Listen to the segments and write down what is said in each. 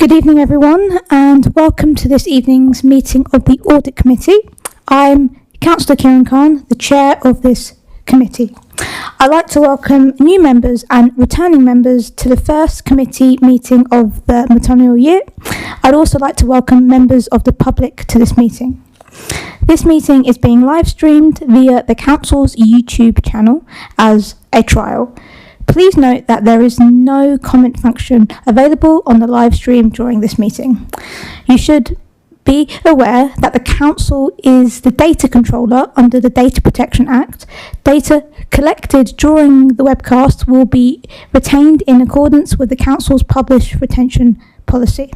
Good evening, everyone, and welcome to this evening's meeting of the Audit Committee. I'm Councillor Kieran Khan, the chair of this committee. I'd like to welcome new members and returning members to the first committee meeting of the maternal year. I'd also like to welcome members of the public to this meeting. This meeting is being live streamed via the Council's YouTube channel as a trial. Please note that there is no comment function available on the live stream during this meeting. You should be aware that the Council is the data controller under the Data Protection Act. Data collected during the webcast will be retained in accordance with the Council's published retention policy.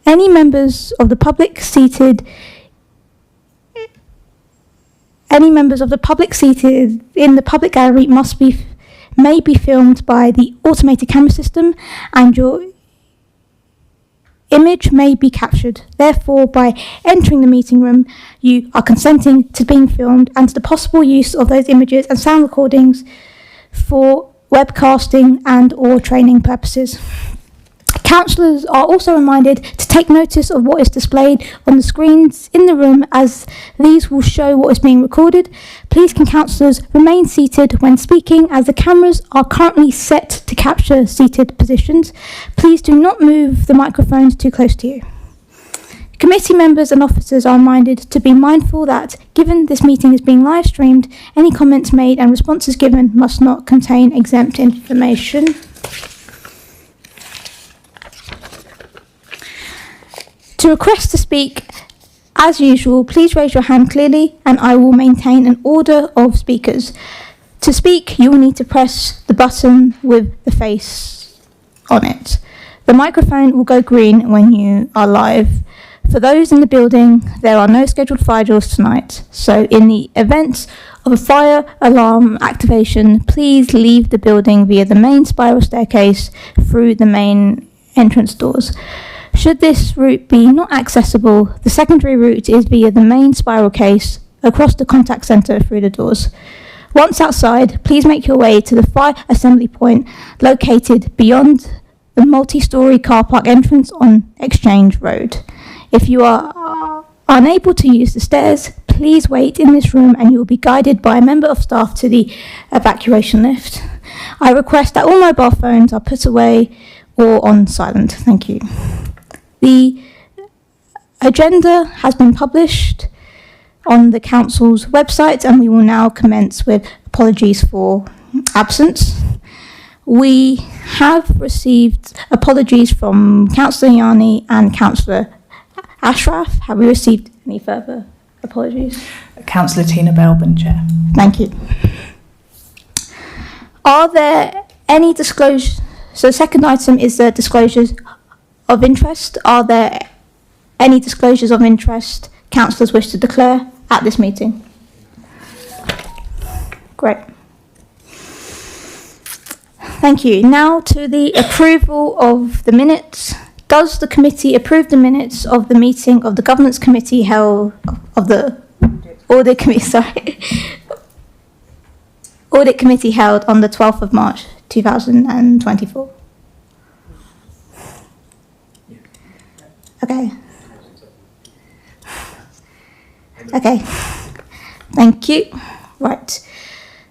Any members of the public seated in the public gallery may be filmed by the automated camera system, and your image may be captured. Therefore, by entering the meeting room, you are consenting to being filmed and to the possible use of those images and sound recordings for webcasting and or training purposes. Councillors are also reminded to take notice of what is displayed on the screens in the room, as these will show what is being recorded. Please can councillors remain seated when speaking, as the cameras are currently set to capture seated positions. Please do not move the microphones too close to you. Committee members and officers are reminded to be mindful that, given this meeting is being live streamed, any comments made and responses given must not contain exempt information. To request to speak, as usual, please raise your hand clearly and I will maintain an order of speakers. To speak, you will need to press the button with the face on it. The microphone will go green when you are live. For those in the building, there are no scheduled fire drills tonight, so in the event of a fire alarm activation, please leave the building via the main spiral staircase through the main entrance doors. Should this route be not accessible, the secondary route is via the main spiral case across the contact centre through the doors. Once outside, please make your way to the fire assembly point located beyond the multi-storey car park entrance on Exchange Road. If you are unable to use the stairs, please wait in this room and you will be guided by a member of staff to the evacuation lift. I request that all mobile phones are put away or on silent. Thank you. The agenda has been published on the Council's website, and we will now commence with apologies for absence. We have received apologies from Councillor Yanni and Councillor Ashraf. Have we received any further apologies? Councillor Tina Belbin, Chair. Thank you. Are there any disclosures? So the second item is the disclosures of interest. Are there any disclosures of interest councillors wish to declare at this meeting? Great. Thank you. Now to the approval of the minutes. Does the committee approve the minutes of the meeting of the Governance Committee held of the Audit Committee, Audit Committee held on the 12th of March 2024? Okay, thank you. Right,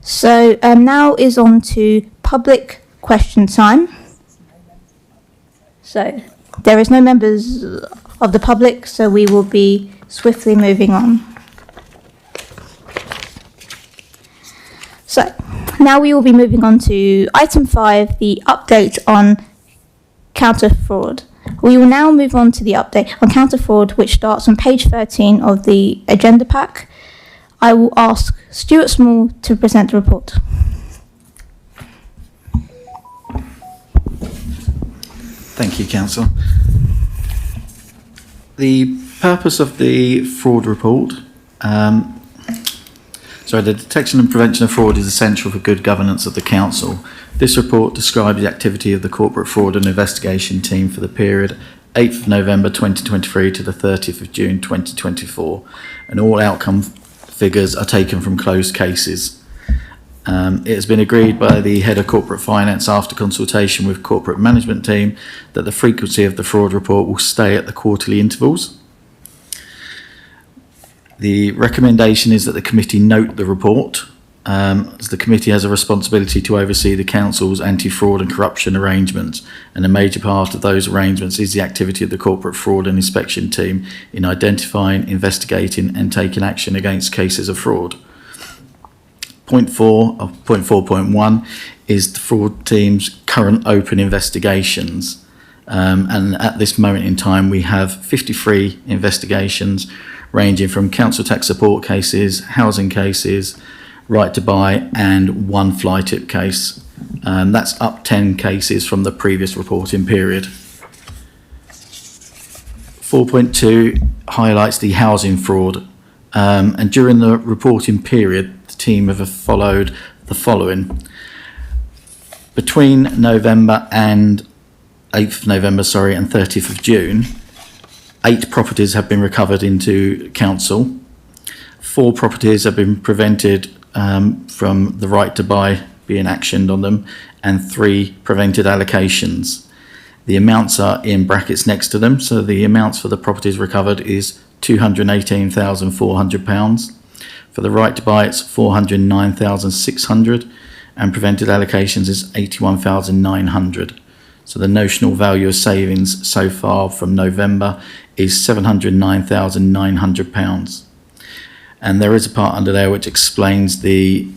so now is on to public question time. So there is no members of the public, so we will be swiftly moving on. So now we will be moving on to item 5, the update on counter fraud. We will now move on to the update on counter fraud, which starts on page 13 of the agenda pack. I will ask Stuart Small to present the report. Thank you, Council. The purpose of the fraud report, the detection and prevention of fraud is essential for good governance of the Council. This report describes the activity of the Corporate Fraud and Investigation Team for the period 8th of November 2023 to the 30th of June 2024, and all outcome figures are taken from closed cases. It has been agreed by the head of corporate finance after consultation with corporate management team that the frequency of the fraud report will stay at the quarterly intervals. The recommendation is that the committee note the report, as the committee has a responsibility to oversee the council's anti-fraud and corruption arrangements, and a major part of those arrangements is the activity of the corporate fraud and inspection team in identifying, investigating and taking action against cases of fraud. Point 4.1 is the fraud team's current open investigations, and at this moment in time we have 53 investigations ranging from council tax support cases, housing cases, right to buy and one fly tip case. That's up 10 cases from the previous reporting period. 4.2 highlights the housing fraud, and during the reporting period the team have followed the following. Between November and 8th of November, and 30th of June, 8 properties have been recovered into council. 4 properties have been prevented from the right to buy being actioned on them, and 3 prevented allocations. The amounts are in brackets next to them, so the amounts for the properties recovered is £218,400. For the right to buy, it's £409,600, and prevented allocations is £81,900. So the notional value of savings so far from November is £709,900. And there is a part under there which explains the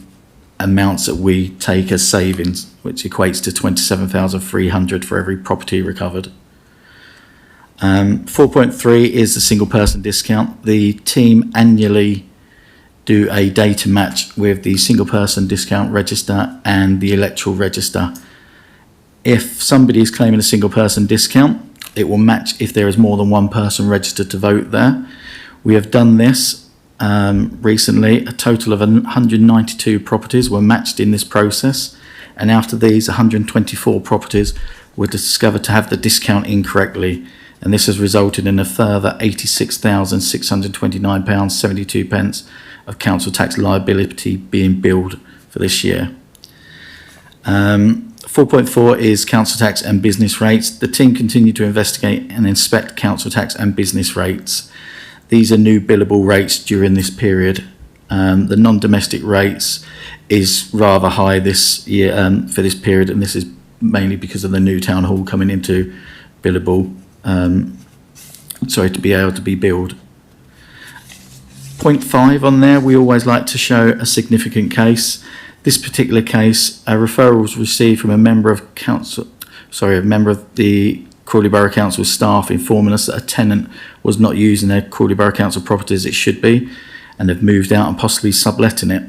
amounts that we take as savings, which equates to £27,300 for every property recovered. 4.3 is the single person discount. The team annually do a data match with the single person discount register and the electoral register. If somebody is claiming a single person discount, it will match if there is more than one person registered to vote there. We have done this recently. A total of 192 properties were matched in this process, and after these 124 properties were discovered to have the discount incorrectly, and this has resulted in a further £86,629.72 of council tax liability being billed for this year. 4.4 is council tax and business rates. The team continue to investigate and inspect council tax and business rates. These are new billable rates during this period. The non-domestic rates is rather high this year for this period, and this is mainly because of the new town hall coming into billable, to be able to be billed. Point 5 on there, we always like to show a significant case. This particular case, a referral was received from a member of the Crawley Borough Council staff informing us that a tenant was not using their Crawley Borough Council property as it should be, and have moved out and possibly subletting it.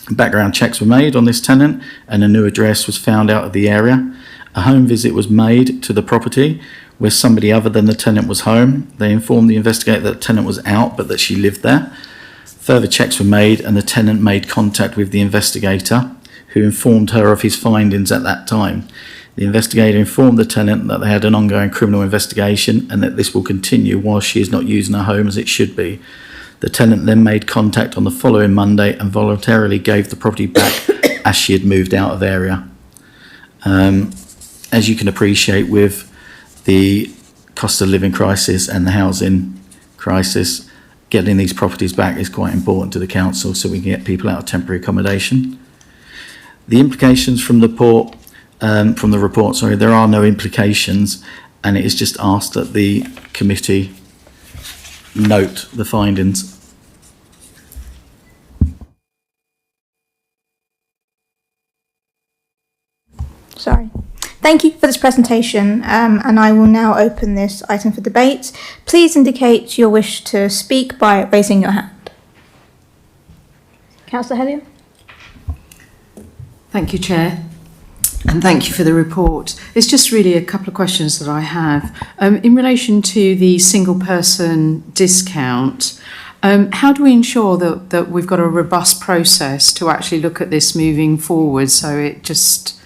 Background checks were made on this tenant, and a new address was found out of the area. A home visit was made to the property where somebody other than the tenant was home. They informed the investigator that the tenant was out, but that she lived there. Further checks were made, and the tenant made contact with the investigator, who informed her of his findings at that time. The investigator informed the tenant that they had an ongoing criminal investigation and that this will continue while she is not using her home as it should be. The tenant then made contact on the following Monday and voluntarily gave the property back as she had moved out of area. As you can appreciate, with the cost of living crisis and the housing crisis, getting these properties back is quite important to the council so we can get people out of temporary accommodation. The implications from the report, there are no implications, and it is just asked that the committee note the findings. Sorry. Thank you for this presentation, and I will now open this item for debate. Please indicate your wish to speak by raising your hand. Councillor Hellier. Thank you, Chair, and thank you for the report. It's just really a couple of questions that I have. In relation to the single person discount, how do we ensure that we've got a robust process to actually look at this moving forward, so it just,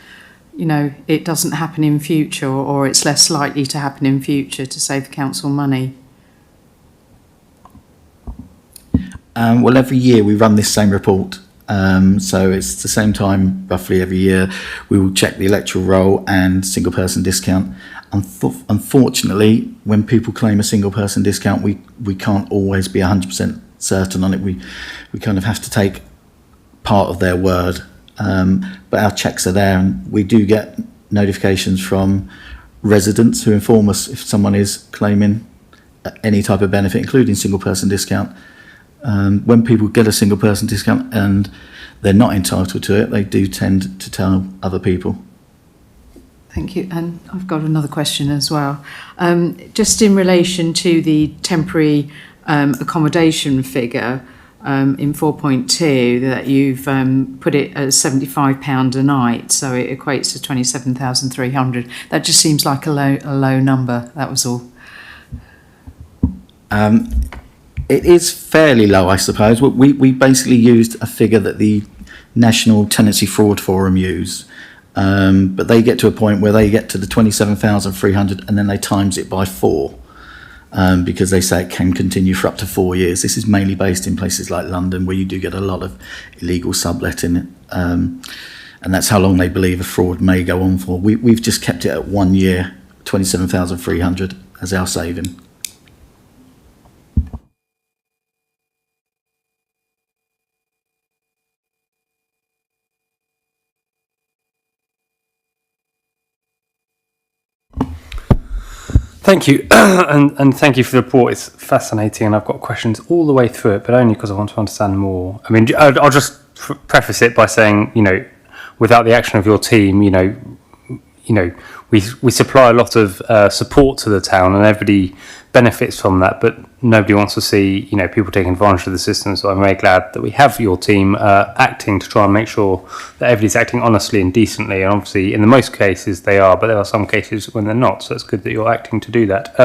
it doesn't happen in future, or it's less likely to happen in future, to save the council money? Well, every year we run this same report, So it's the same time, roughly every year, we will check the electoral roll and single person discount. Unfortunately, when people claim a single person discount, we can't always be 100% certain on it. We kind of have to take part of their word. But our checks are there, and we do get notifications from residents who inform us if someone is claiming any type of benefit, including single person discount. When people get a single person discount and they're not entitled to it, they do tend to tell other people. Thank you. And I've got another question as well. Just in relation to the temporary accommodation figure in 4.2, that you've put it at £75 a night, so it equates to 27,300. That just seems like a low number. That was all. It is fairly low, I suppose. We basically used a figure that the National Tenancy Fraud Forum use, but they get to a point where they get to the 27,300 and then they times it by 4, because they say it can continue for up to 4 years. This is mainly based in places like London, where you do get a lot of illegal subletting, and that's how long they believe a fraud may go on for. We've just kept it at 1 year, 27,300 as our saving. Thank you, and thank you for the report. It's fascinating, and I've got questions all the way through it, but only because I want to understand more. I mean, I'll just preface it by saying, without the action of your team, we supply a lot of support to the town, and everybody benefits from that, but nobody wants to see people taking advantage of the system. So I'm very glad that we have your team acting to try and make sure that everybody's acting honestly and decently, and obviously in the most cases they are, but there are some cases when they're not, so it's good that you're acting to do that.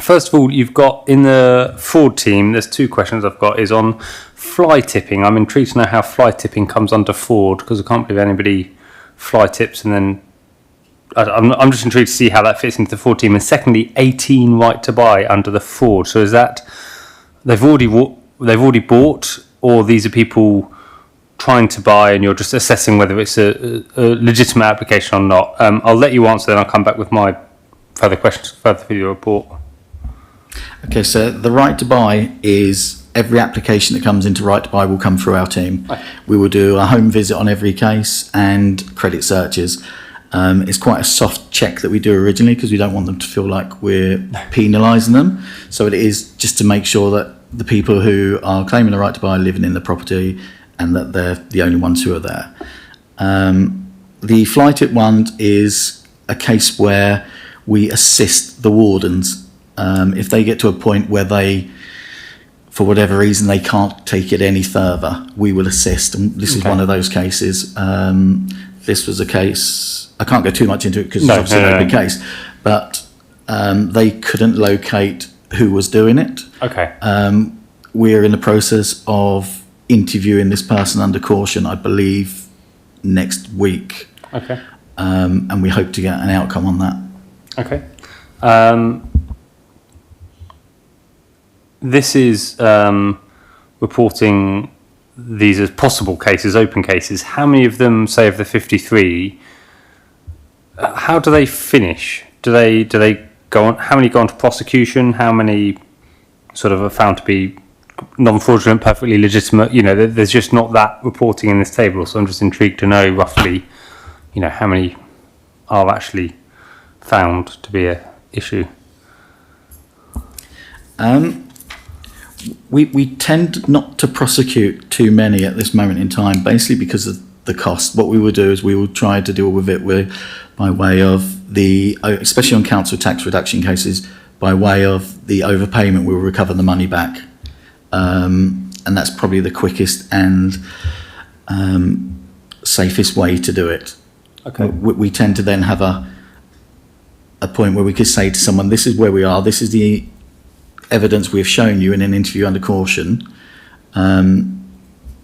First of all, you've got in the fraud team, there's 2 questions I've got, is on fly tipping. I'm intrigued to know how fly tipping comes under fraud, because I can't believe anybody fly tips and then I'm just intrigued to see how that fits into the fraud team. And secondly, 18 right to buy under the fraud. So is that they've already bought, or these are people trying to buy and you're just assessing whether it's a legitimate application or not? I'll let you answer, then I'll come back with my further questions further for your report. Okay, so the right to buy is every application that comes into right to buy will come through our team. Right. We will do a home visit on every case and credit searches. It's quite a soft check that we do originally, because we don't want them to feel like we're penalising them. So it is just to make sure that the people who are claiming the right to buy are living in the property and that they're the only ones who are there. The fly tip one is a case where we assist the wardens. If they get to a point where they, for whatever reason, they can't take it any further, we will assist. And this is one of those cases. This was a case, I can't go too much into it because it's obviously an open case, but they couldn't locate who was doing it. Okay. We're in the process of interviewing this person under caution, I believe, next week. Okay. And we hope to get an outcome on that. Okay. This is reporting these as possible cases, open cases. How many of them, say of the 53, how do they finish? Do they go on? How many go on to prosecution? How many sort of are found to be non-fraudulent, perfectly legitimate? There's just not that reporting in this table. So I'm just intrigued to know roughly, how many are actually found to be a issue. We tend not to prosecute too many at this moment in time, basically because of the cost. What we will do is we will try to deal with it by way of the, especially on council tax reduction cases, by way of the overpayment, we will recover the money back. And that's probably the quickest and safest way to do it. Okay. We tend to then have a point where we could say to someone, this is where we are, this is the evidence we have shown you in an interview under caution.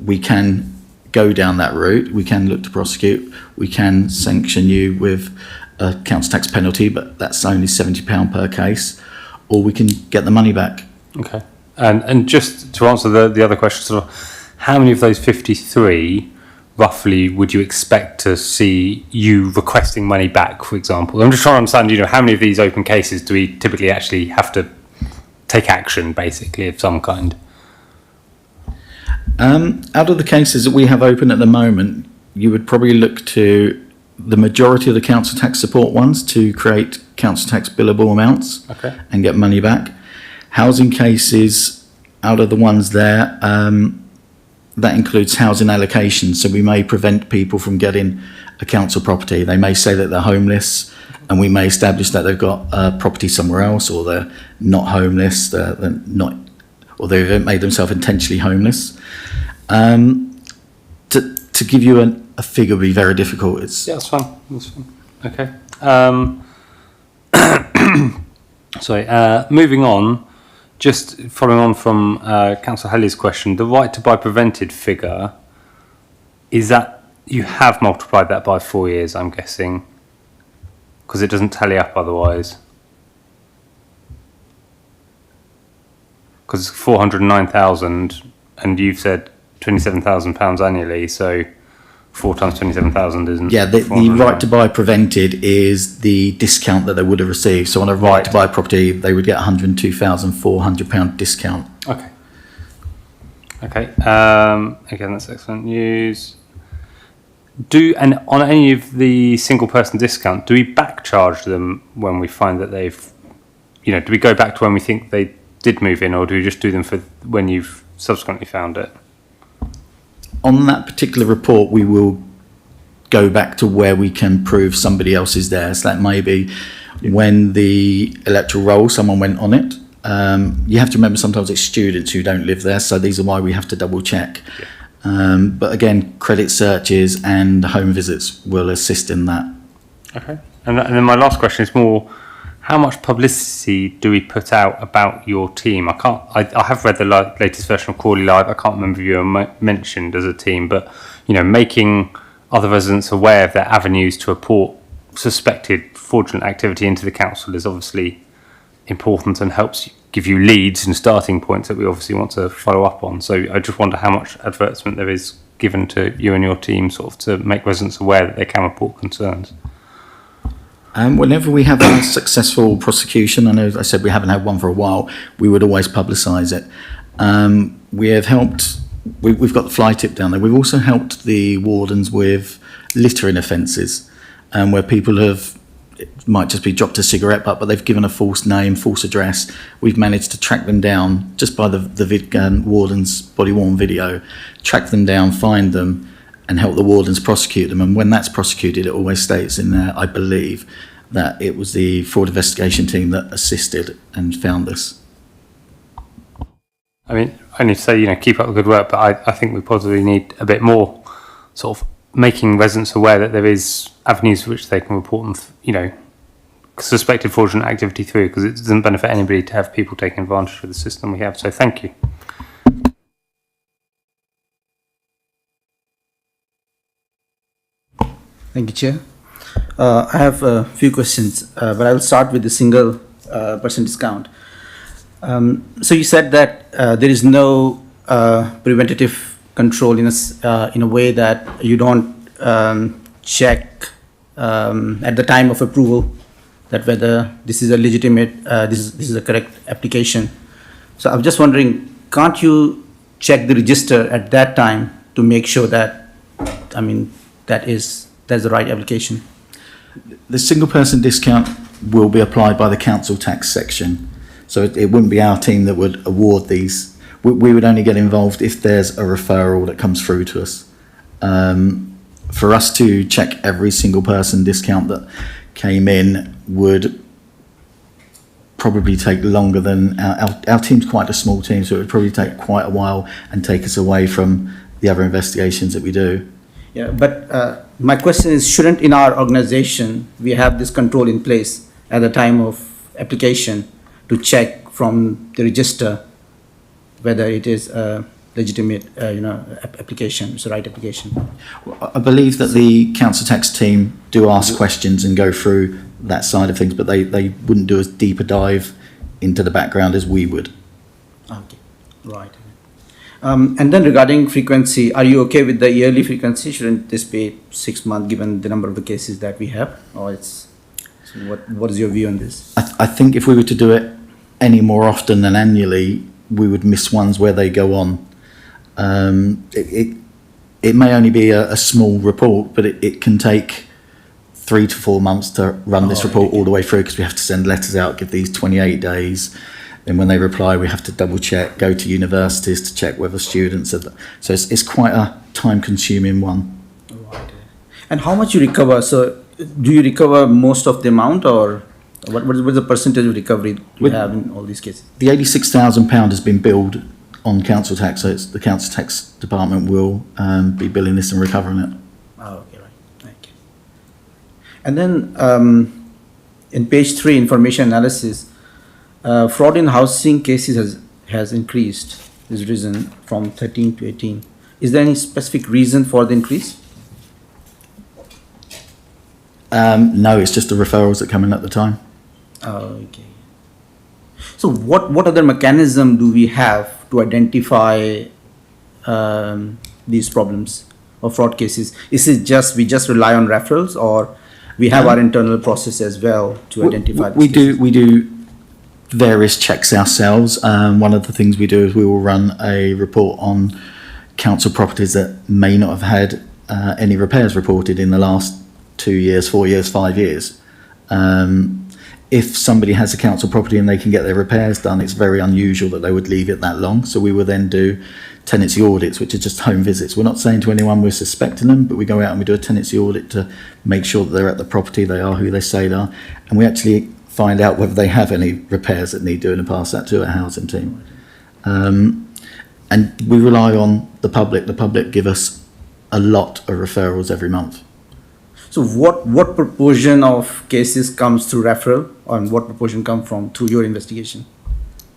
We can go down that route, we can look to prosecute, we can sanction you with a council tax penalty, but that's only £70 per case, or we can get the money back. Okay. And just to answer the other question, sort of, how many of those 53 roughly would you expect to see you requesting money back, for example? I'm just trying to understand, how many of these open cases do we typically actually have to take action, basically, of some kind? Out of the cases that we have open at the moment, you would probably look to the majority of the council tax support ones to create council tax billable amounts and get money back. Housing cases, out of the ones there, that includes housing allocation. So we may prevent people from getting a council property. They may say that they're homeless, and we may establish that they've got a property somewhere else, or they're not homeless, they're not, or they've made themselves intentionally homeless. To give you a figure would be very difficult. Yeah, that's fine. Okay. Sorry. Moving on. Just following on from Councillor Halley's question, the right to buy prevented figure, is that you have multiplied that by 4 years, I'm guessing, because it doesn't tally up otherwise. Because it's 409,000 and you've said £27,000 annually, so 4 times 27,000 isn't. Yeah, the right to buy prevented is the discount that they would have received. So on a right to buy property, they would get £102,400 discount. Okay. Again, that's excellent news. And on any of the single person discount, do we back charge them when we find that they've, do we go back to when we think they did move in, or do we just do them for when you've subsequently found it? On that particular report, we will go back to where we can prove somebody else is there. So that may be when the electoral roll, someone went on it. You have to remember sometimes it's students who don't live there, so these are why we have to double check. Yeah. But again, credit searches and home visits will assist in that. Okay. And then my last question is more, how much publicity do we put out about your team? I have read the latest version of Crawley Live. I can't remember if you were mentioned as a team, but making other residents aware of their avenues to report suspected fraudulent activity into the council is obviously important and helps give you leads and starting points that we obviously want to follow up on. So I just wonder how much advertisement there is given to you and your team, sort of to make residents aware that they can report concerns. Whenever we have a successful prosecution, I know I said we haven't had one for a while, we would always publicise it. We have helped, we've got the fly tip down there. We've also helped the wardens with littering offences, where people have, it might just be dropped a cigarette butt, but they've given a false name, false address. We've managed to track them down just by the warden's body-worn video, track them down, find them, and help the wardens prosecute them. And when that's prosecuted, it always states in there, I believe, that it was the fraud investigation team that assisted and found this. I mean, I need to say, keep up the good work, but I think we possibly need a bit more sort of making residents aware that there is avenues which they can report them, suspected fraudulent activity through, because it doesn't benefit anybody to have people taking advantage of the system we have. So thank you. Thank you, Chair. I have a few questions, but I will start with the single person discount. So you said that there is no preventative control in a way that you don't check at the time of approval that whether this is a legitimate, this is a correct application. So I'm just wondering, can't you check the register at that time to make sure that, that's the right application? The single person discount will be applied by the council tax section. So it wouldn't be our team that would award these. We would only get involved if there's a referral that comes through to us. For us to check every single person discount that came in would probably take longer than our team's quite a small team, so it would probably take quite a while and take us away from the other investigations that we do. Yeah, but my question is, shouldn't in our organization we have this control in place at the time of application to check from the register whether it is a legitimate application, it's the right application? I believe that the council tax team do ask questions and go through that side of things, but they wouldn't do as deep a dive into the background as we would. Okay, right. And then regarding frequency, are you okay with the yearly frequency? Shouldn't this be 6 months given the number of the cases that we have? Or so what is your view on this? I think if we were to do it any more often than annually, we would miss ones where they go on. It may only be a small report, but it can take 3 to 4 months to run this report all the way through, because we have to send letters out, give these 28 days. Then when they reply, we have to double check, go to universities to check whether students are. So it's quite a time-consuming one. And how much you recover? So do you recover most of the amount, or what is the percentage of recovery you have in all these cases? The £86,000 has been billed on council tax, so it's the council tax department will be billing this and recovering it. Oh, okay, right. Thank you. And then in page 3, information analysis, fraud in housing cases has increased, has risen from 13 to 18. Is there any specific reason for the increase? No, it's just the referrals that come in at the time. Oh, okay. So what other mechanism do we have to identify these problems or fraud cases? Is it just we just rely on referrals, or we have our internal process as well to identify these cases? We do various checks ourselves. One of the things we do is we will run a report on council properties that may not have had any repairs reported in the last 2 years, 4 years, 5 years. If somebody has a council property and they can get their repairs done, it's very unusual that they would leave it that long. So we will then do tenancy audits, which are just home visits. We're not saying to anyone we're suspecting them, but we go out and we do a tenancy audit to make sure that they're at the property, they are who they say they are, and we actually find out whether they have any repairs that need doing and pass that to a housing team. And we rely on the public. The public give us a lot of referrals every month. So what proportion of cases comes through referral, and what proportion come from through your investigation?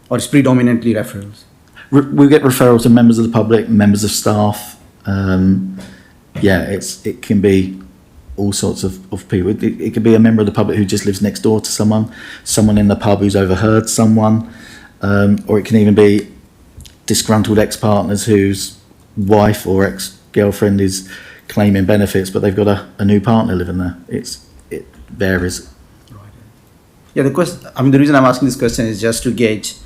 Or it's predominantly referrals? We get referrals from members of the public, members of staff. It can be all sorts of people. It could be a member of the public who just lives next door to someone in the pub who's overheard someone, or it can even be disgruntled ex-partners whose wife or ex-girlfriend is claiming benefits, but they've got a new partner living there. It varies. Yeah, the reason I'm asking this question is just to gauge,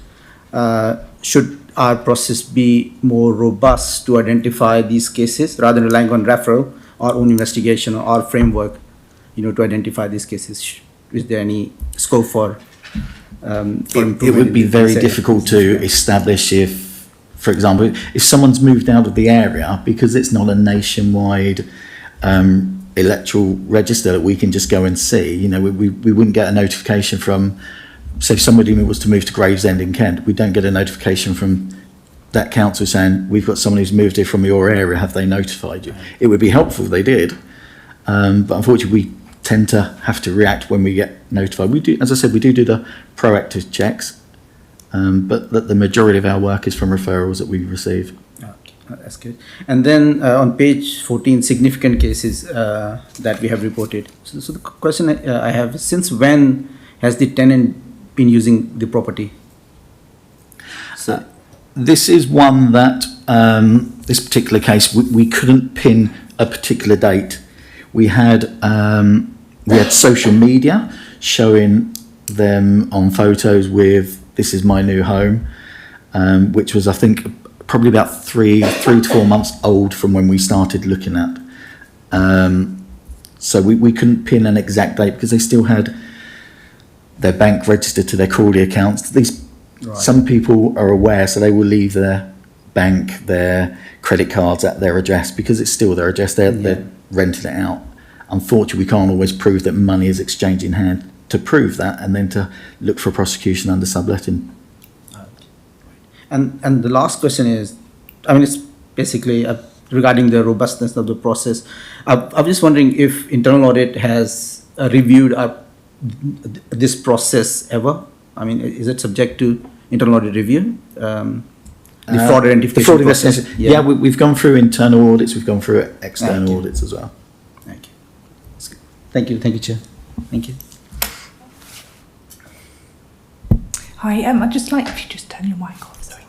should our process be more robust to identify these cases rather than relying on referral, our own investigation, or our framework, to identify these cases? Is there any scope for improvement? It would be very difficult to establish if, for example, if someone's moved out of the area, because it's not a nationwide electoral register that we can just go and see. We wouldn't get a notification from, say, if somebody was to move to Gravesend in Kent, we don't get a notification from that council saying, we've got someone who's moved here from your area, have they notified you? It would be helpful if they did, but unfortunately we tend to have to react when we get notified. We do, as I said, we do the proactive checks, but the majority of our work is from referrals that we receive. Okay, that's good. And then on page 14, significant cases that we have reported. So the question I have is, since when has the tenant been using the property? So this is one that, this particular case, we couldn't pin a particular date. We had social media showing them on photos with "This is my new home," which was, I think, probably about 3 to 4 months old from when we started looking at. So we couldn't pin an exact date because they still had their bank registered to their Crawley accounts. Some people are aware, so they will leave their bank, their credit cards at their address because it's still their address. They're renting it out. Unfortunately, we can't always prove that money is exchanged in hand to prove that, and then to look for prosecution under subletting. And the last question is, it's basically regarding the robustness of the process. I'm just wondering if internal audit has reviewed this process ever. Is it subject to internal audit review? The fraud identification process? Yeah, we've gone through internal audits, we've gone through external audits as well. Thank you. That's good. Thank you, Chair. Thank you. Hi, I'd just like if you just turn your mic off. Sorry.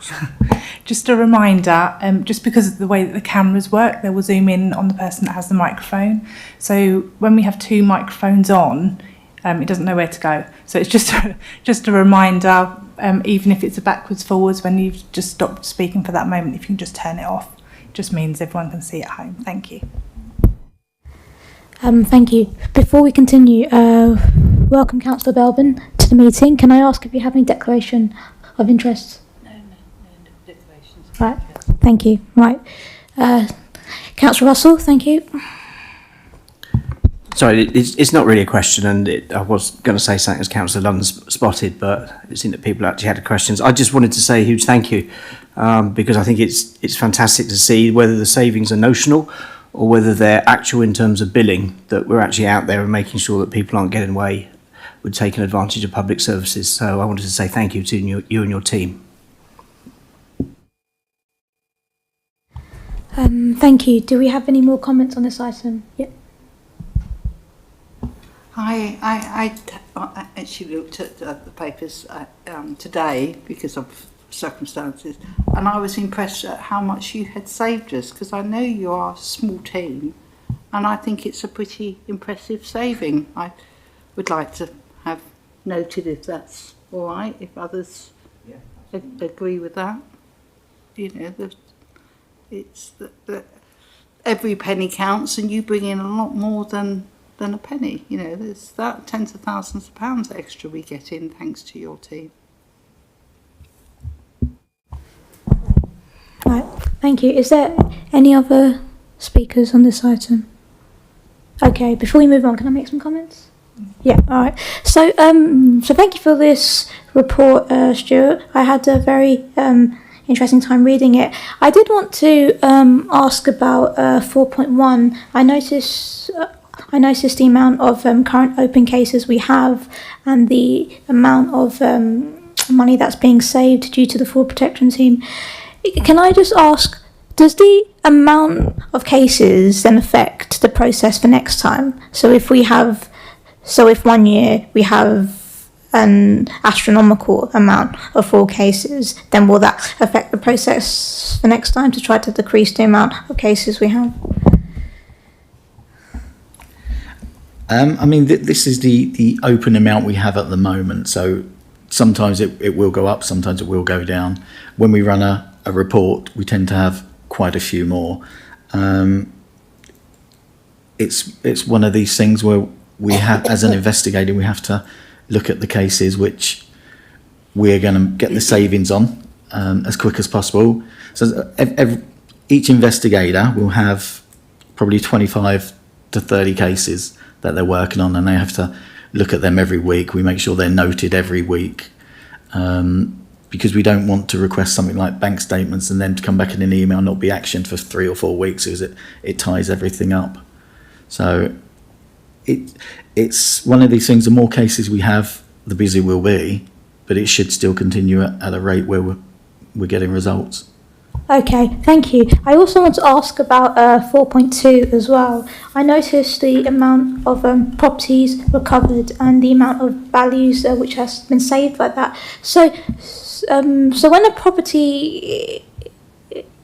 Just a reminder, just because of the way that the cameras work, they will zoom in on the person that has the microphone. So when we have two microphones on, it doesn't know where to go. So it's just a reminder, even if it's a backwards forwards, when you've just stopped speaking for that moment, if you can just turn it off, it just means everyone can see at home. Thank you. Thank you. Before we continue, welcome Councillor Belbin to the meeting. Can I ask if you have any declaration of interest? No declarations. Right, thank you. Right. Councillor Russell, thank you. Sorry, it's not really a question, and I was going to say something as Councillor Lund's spotted, but it seemed that people actually had questions. I just wanted to say a huge thank you, because I think it's fantastic to see whether the savings are notional or whether they're actual in terms of billing, that we're actually out there and making sure that people aren't getting away with taking advantage of public services. So I wanted to say thank you to you and your team. Thank you. Do we have any more comments on this item? Yep. Hi, I actually looked at the papers today because of circumstances, and I was impressed at how much you had saved us, because I know you are a small team, and I think it's a pretty impressive saving. I would like to have noted if that's all right, if others agree with that. You know, it's that every penny counts, and you bring in a lot more than a penny. You know, there's that tens of thousands of pounds extra we get in thanks to your team. Right, thank you. Is there any other speakers on this item? Okay, before we move on, can I make some comments? Yeah, all right. So thank you for this report, Stuart. I had a very interesting time reading it. I did want to ask about 4.1. I noticed the amount of current open cases we have and the amount of money that's being saved due to the fraud protection team. Can I just ask, does the amount of cases then affect the process for next time? So if 1 year we have an astronomical amount of fraud cases, then will that affect the process for next time to try to decrease the amount of cases we have? I mean, this is the open amount we have at the moment. So sometimes it will go up, sometimes it will go down. When we run a report, we tend to have quite a few more. It's one of these things where we have, as an investigator, we have to look at the cases which we're going to get the savings on as quick as possible. So each investigator will have probably 25 to 30 cases that they're working on, and they have to look at them every week. We make sure they're noted every week, because we don't want to request something like bank statements and then to come back in an email and not be actioned for 3 or 4 weeks, because it ties everything up. So it's one of these things, the more cases we have, the busier we'll be, but it should still continue at a rate where we're getting results. Okay, thank you. I also want to ask about 4.2 as well. I noticed the amount of properties recovered and the amount of values which has been saved like that. So when a property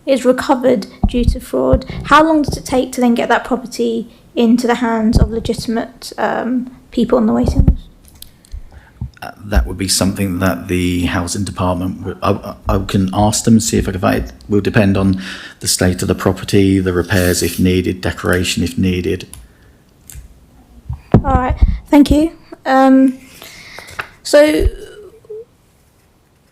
is recovered due to fraud, how long does it take to then get that property into the hands of legitimate people on the waiting list? That would be something that the housing department, I can ask them and see if I can find it. Will depend on the state of the property, the repairs if needed, decoration if needed. All right, thank you. So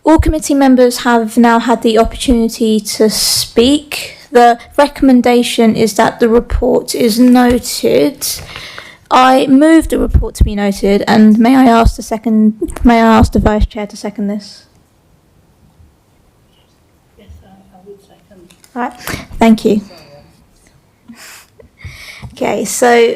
all committee members have now had the opportunity to speak. The recommendation is that the report is noted. I move the report to be noted, and may I ask the Vice Chair to second this? Yes, I would second. Right, thank you. Okay, so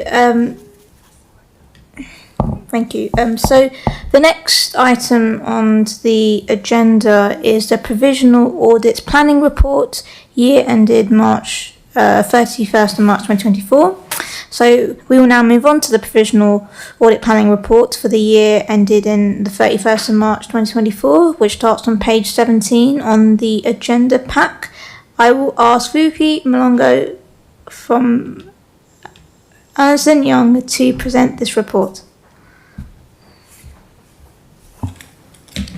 thank you. So the next item on the agenda is the Provisional Audit Planning Report, year ended March 31st of March 2024. So we will now move on to the provisional audit planning report for the year ended in the 31st of March 2024, which starts on page 17 on the agenda pack. I will ask Vuki Malongo from Ernst & Young to present this report.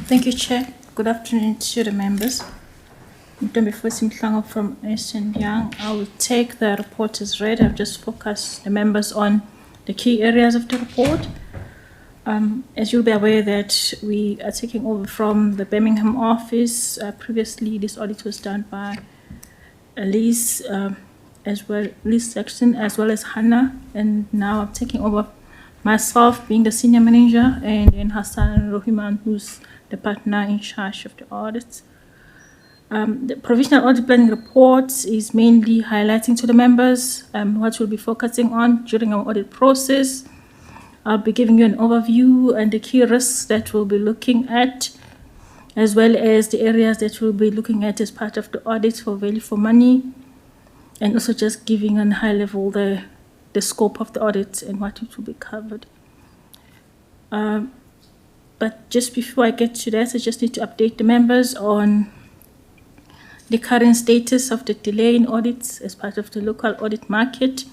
Thank you, Chair. Good afternoon to the members. Ntombi Fosi Mhlanga from Ernst & Young. I will take the report as read. I've just focused the members on the key areas of the report. As you'll be aware that we are taking over from the Birmingham office. Previously, this audit was done by Elise, Liz Sexton, as well as Hannah, and now I'm taking over myself being the senior manager, and then Hassan Rohiman, who's the partner in charge of the audits. The provisional audit planning report is mainly highlighting to the members what we'll be focusing on during our audit process. I'll be giving you an overview and the key risks that we'll be looking at, as well as the areas that we'll be looking at as part of the audit for value for money, and also just giving on high level the scope of the audit and what it will be covered. But just before I get to that, I just need to update the members on the current status of the delay in audits as part of the local audit market.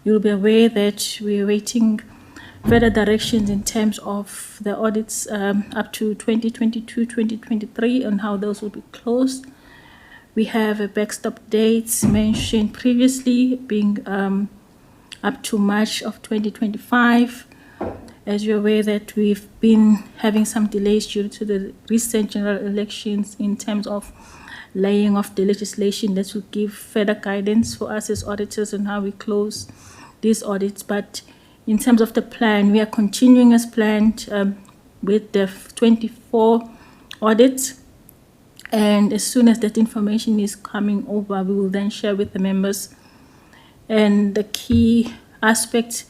You'll be aware that we're waiting further directions in terms of the audits up to 2022-2023 and how those will be closed. We have a backstop dates mentioned previously being up to March of 2025. As you're aware that we've been having some delays due to the recent general elections in terms of laying off the legislation that will give further guidance for us as auditors on how we close these audits. But in terms of the plan, we are continuing as planned with the 24 audits. And as soon as that information is coming over, we will then share with the members. And the key aspect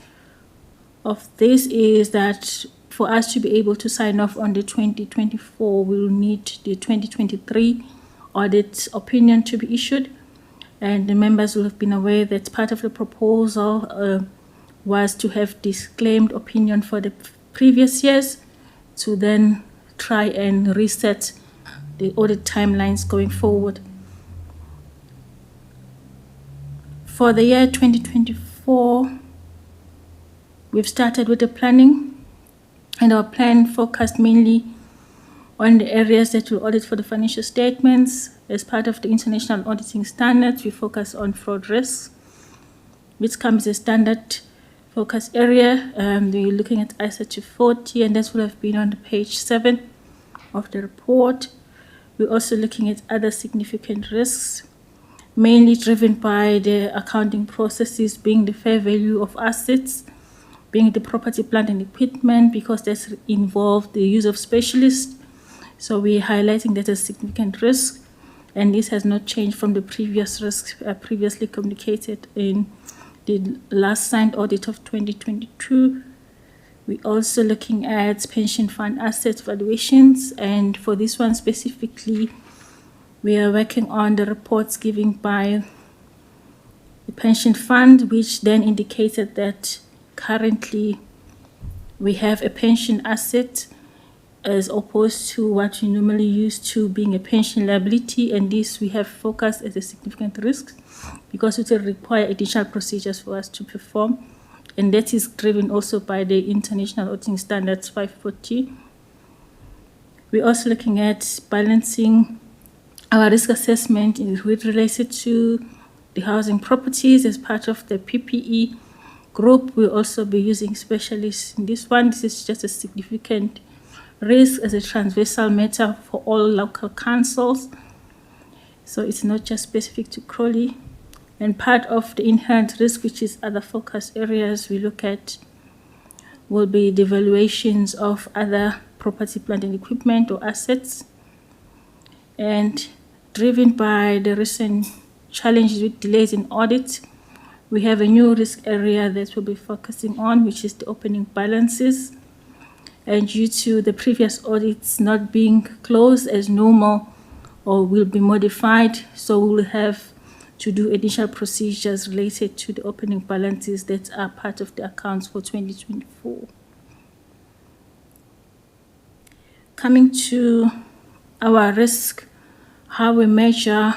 of this is that for us to be able to sign off on the 2024, we will need the 2023 audit opinion to be issued. And the members will have been aware that part of the proposal was to have disclaimed opinion for the previous years to then try and reset the audit timelines going forward. For the year 2024, we've started with the planning, and our plan focused mainly on the areas that will audit for the financial statements. As part of the international auditing standards, we focus on fraud risks, which comes as a standard focus area. We're looking at ISA 240, and that will have been on page 7 of the report. We're also looking at other significant risks, mainly driven by the accounting processes, being the fair value of assets, being the property, plant and equipment, because that's involved the use of specialists. So we're highlighting that as significant risk, and this has not changed from the previous risks previously communicated in the last signed audit of 2022. We're also looking at pension fund asset valuations, and for this one specifically, we are working on the reports given by the pension fund, which then indicated that currently we have a pension asset as opposed to what we normally use to being a pension liability, and this we have focused as a significant risk because it will require additional procedures for us to perform, and that is driven also by the International Auditing Standards 540. We're also looking at balancing our risk assessment with related to the housing properties as part of the PPE group. We'll also be using specialists in this one. This is just a significant risk as a transversal matter for all local councils. So it's not just specific to Crawley. And part of the inherent risk, which is other focus areas we look at, will be the valuations of other property, plant and equipment or assets. And driven by the recent challenges with delays in audit, we have a new risk area that we'll be focusing on, which is the opening balances. And due to the previous audits not being closed as normal or will be modified, so we'll have to do initial procedures related to the opening balances that are part of the accounts for 2024. Coming to our risk, how we measure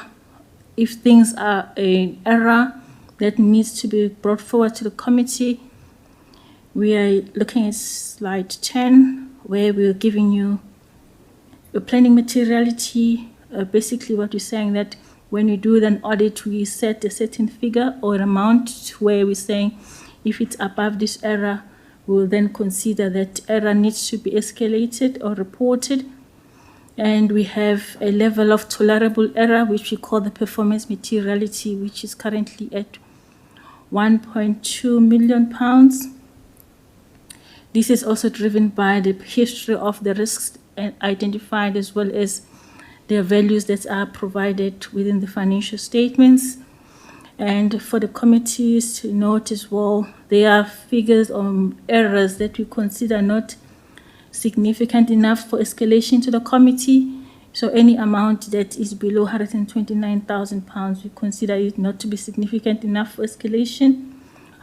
if things are an error that needs to be brought forward to the committee. We are looking at slide 10, where we're giving you a planning materiality. Basically what we're saying that when we do an audit, we set a certain figure or amount where we're saying if it's above this error, we'll then consider that error needs to be escalated or reported. And we have a level of tolerable error, which we call the performance materiality, which is currently at £1.2 million. This is also driven by the history of the risks identified, as well as their values that are provided within the financial statements. And for the committees to note as well, there are figures on errors that we consider not significant enough for escalation to the committee. So any amount that is below £129,000, we consider it not to be significant enough for escalation.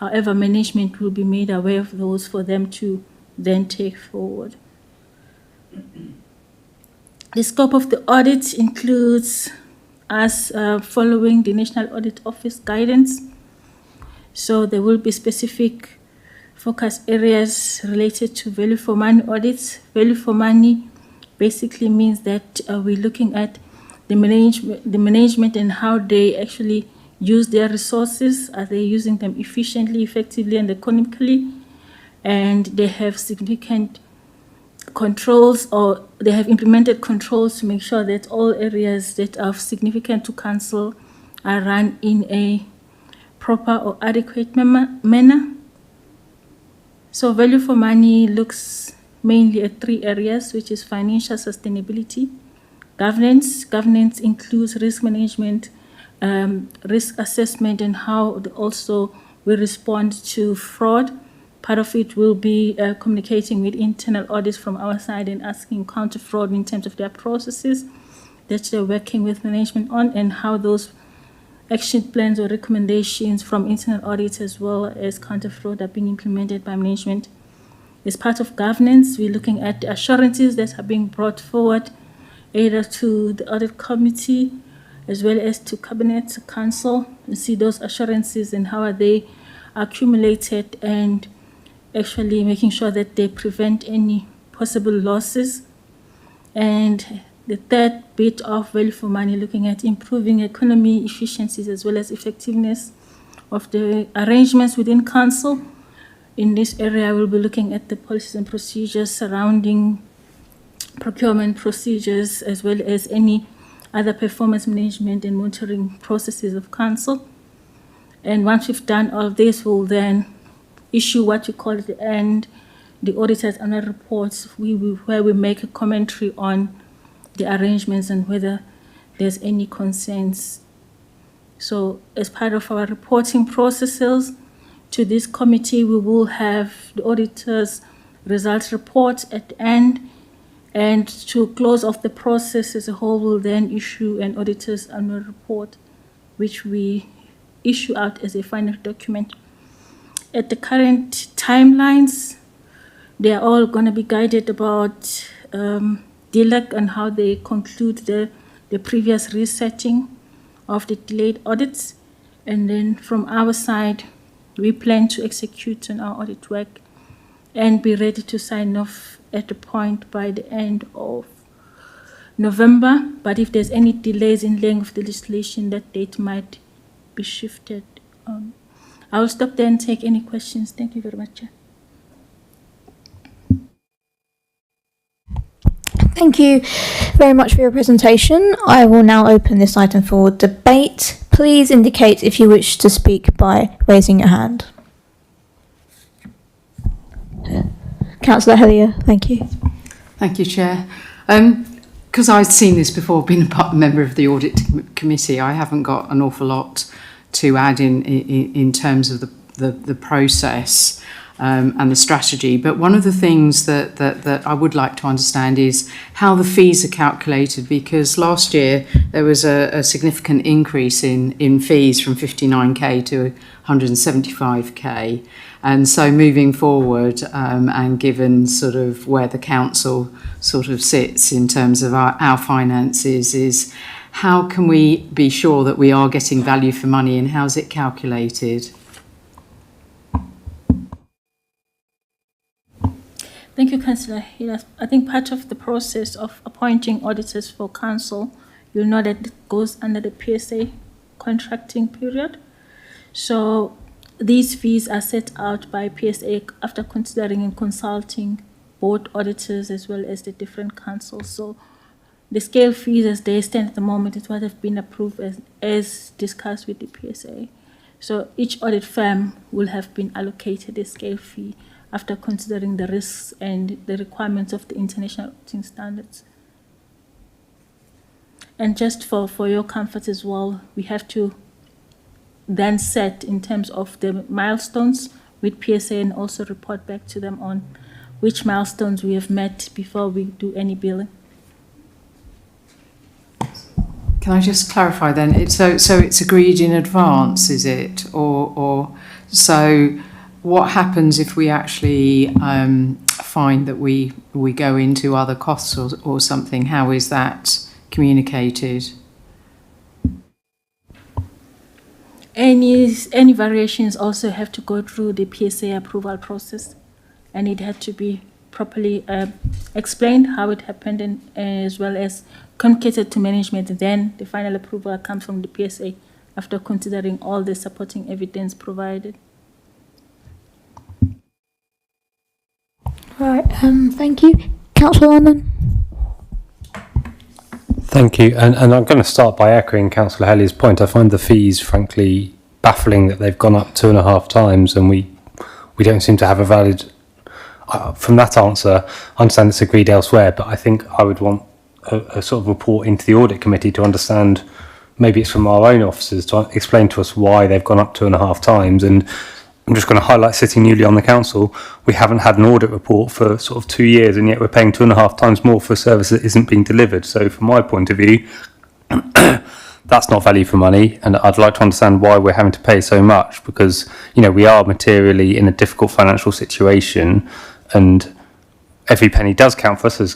However, management will be made aware of those for them to then take forward. The scope of the audit includes us following the National Audit Office guidance. So there will be specific focus areas related to value for money audits. Value for money basically means that we're looking at the management and how they actually use their resources. Are they using them efficiently, effectively, and economically? And they have significant controls, or they have implemented controls to make sure that all areas that are significant to council are run in a proper or adequate manner. So value for money looks mainly at three areas, which is financial sustainability, governance. Governance includes risk management, risk assessment, and how also we respond to fraud. Part of it will be communicating with internal audits from our side and asking counter fraud in terms of their processes that they're working with management on, and how those action plans or recommendations from internal audits as well as counter fraud are being implemented by management. As part of governance, we're looking at the assurances that are being brought forward either to the audit committee as well as to cabinet, to council, and see those assurances and how are they accumulated, and actually making sure that they prevent any possible losses. And the third bit of value for money, looking at improving economy, efficiencies, as well as effectiveness of the arrangements within council. In this area, we'll be looking at the policies and procedures surrounding procurement procedures, as well as any other performance management and monitoring processes of council. And once we've done all of this, we'll then issue what we call at the end the auditor's annual reports, where we make a commentary on the arrangements and whether there's any concerns. So as part of our reporting processes to this committee, we will have the auditor's results report at the end, and to close off the process as a whole, we'll then issue an auditor's annual report, which we issue out as a final document. At the current timelines, they are all going to be guided about DLAC and how they conclude the previous resetting of the delayed audits. And then from our side, we plan to execute on our audit work and be ready to sign off at the point by the end of November. But if there's any delays in laying of the legislation, that date might be shifted. I will stop there and take any questions. Thank you very much, Chair. Thank you very much for your presentation. I will now open this item for debate. Please indicate if you wish to speak by raising your hand. Councillor Hellier, thank you. Thank you, Chair. Because I've seen this before, being a member of the Audit Committee, I haven't got an awful lot to add in terms of the process. and the strategy. But one of the things that I would like to understand is how the fees are calculated, because last year there was a significant increase in fees from 59k to 175k. And so moving forward, and given sort of where the council sort of sits in terms of our finances, is how can we be sure that we are getting value for money, and how's it calculated? Thank you, Councillor Hilas. I think part of the process of appointing auditors for council, you'll know that it goes under the PSA contracting period. So these fees are set out by PSA after considering and consulting both auditors as well as the different councils. So the scale fees as they stand at the moment is what have been approved as discussed with the PSA. So each audit firm will have been allocated a scale fee after considering the risks and the requirements of the international auditing standards. And just for your comfort as well, we have to then set in terms of the milestones with PSA and also report back to them on which milestones we have met before we do any billing. Can I just clarify then? So it's agreed in advance, is it? Or so what happens if we actually find that we go into other costs or something? How is that communicated? Any variations also have to go through the PSA approval process, and it had to be properly explained how it happened, and as well as communicated to management. And then the final approval comes from the PSA after considering all the supporting evidence provided. Right, thank you. Councillor London. Thank you. And I'm going to start by echoing Councillor Helley's point. I find the fees, frankly, baffling that they've gone up 2.5 times, and we don't seem to have a valid... from that answer, I understand it's agreed elsewhere, but I think I would want a sort of report into the audit committee to understand, maybe it's from our own officers, to explain to us why they've gone up 2.5 times. And I'm just going to highlight, sitting newly on the council, we haven't had an audit report for sort of 2 years, and yet we're paying 2.5 times more for a service that isn't being delivered. So from my point of view, that's not value for money, and I'd like to understand why we're having to pay so much, because, you know, we are materially in a difficult financial situation, and every penny does count for us, as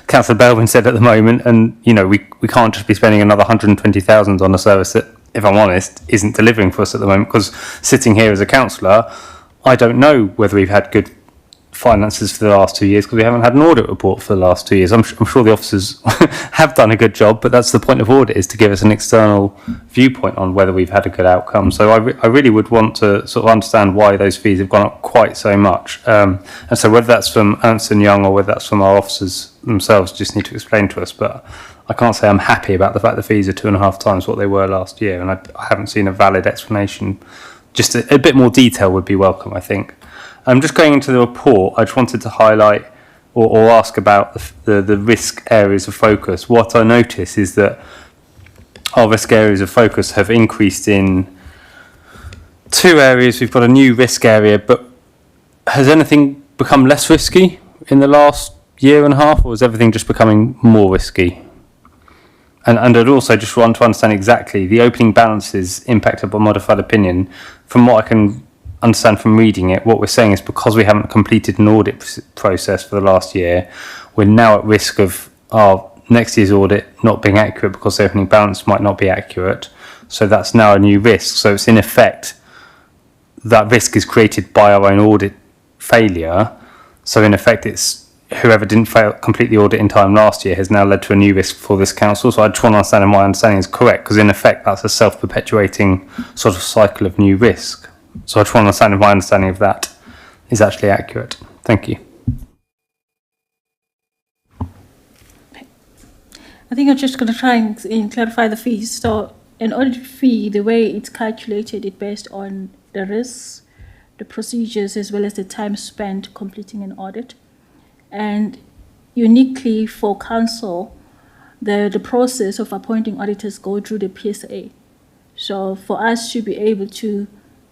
Councillor Belvin said at the moment. And, you know, we can't just be spending another 120,000 on a service that, if I'm honest, isn't delivering for us at the moment, because sitting here as a councillor, I don't know whether we've had good finances for the last 2 years, because we haven't had an audit report for the last 2 years. I'm sure the officers have done a good job, but that's the point of audit, is to give us an external viewpoint on whether we've had a good outcome. So I really would want to sort of understand why those fees have gone up quite so much. And so whether that's from Ernst & Young or whether that's from our officers themselves, just need to explain to us. But I can't say I'm happy about the fact the fees are 2.5 times what they were last year, and I haven't seen a valid explanation. Just a bit more detail would be welcome, I think. Just going into the report, I just wanted to highlight or ask about the risk areas of focus. What I notice is that our risk areas of focus have increased in 2 areas. We've got a new risk area, but has anything become less risky in the last 1.5 years, or is everything just becoming more risky? And I'd also just want to understand exactly the opening balances impacted by modified opinion. From what I can understand from reading it, what we're saying is, because we haven't completed an audit process for the last year, we're now at risk of our next year's audit not being accurate, because the opening balance might not be accurate. So that's now a new risk. So it's in effect, that risk is created by our own audit failure. So in effect, it's whoever didn't complete the audit in time last year has now led to a new risk for this council. So I just want to understand if my understanding is correct, because in effect, that's a self-perpetuating sort of cycle of new risk. So I just want to understand if my understanding of that is actually accurate. Thank you. I think I'm just going to try and clarify the fees. So an audit fee, the way it's calculated, it's based on the risks, the procedures, as well as the time spent completing an audit. And uniquely for council, the process of appointing auditors go through the PSA. So for us to be able to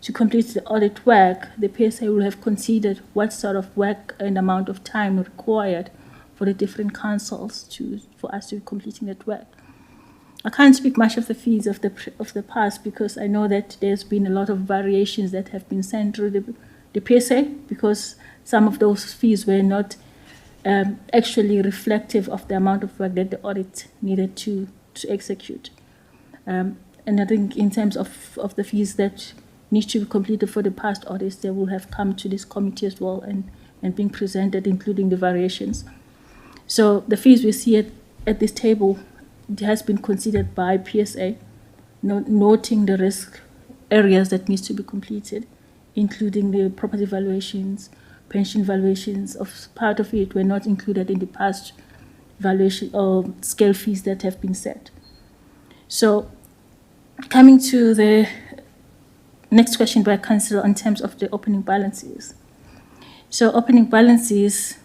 to complete the audit work, the PSA will have considered what sort of work and amount of time required for the different councils for us to be completing that work. I can't speak much of the fees of the past because I know that there's been a lot of variations that have been sent through the PSA because some of those fees were not actually reflective of the amount of work that the audit needed to execute. And I think in terms of the fees that need to be completed for the past audits, they will have come to this committee as well and being presented, including the variations. So the fees we see at this table, it has been considered by PSA, noting the risk areas that needs to be completed, including the property valuations, pension valuations. Of part of it were not included in the past valuation or scale fees that have been set. So, coming to the next question by Councillor in terms of the opening balances. So, opening balances,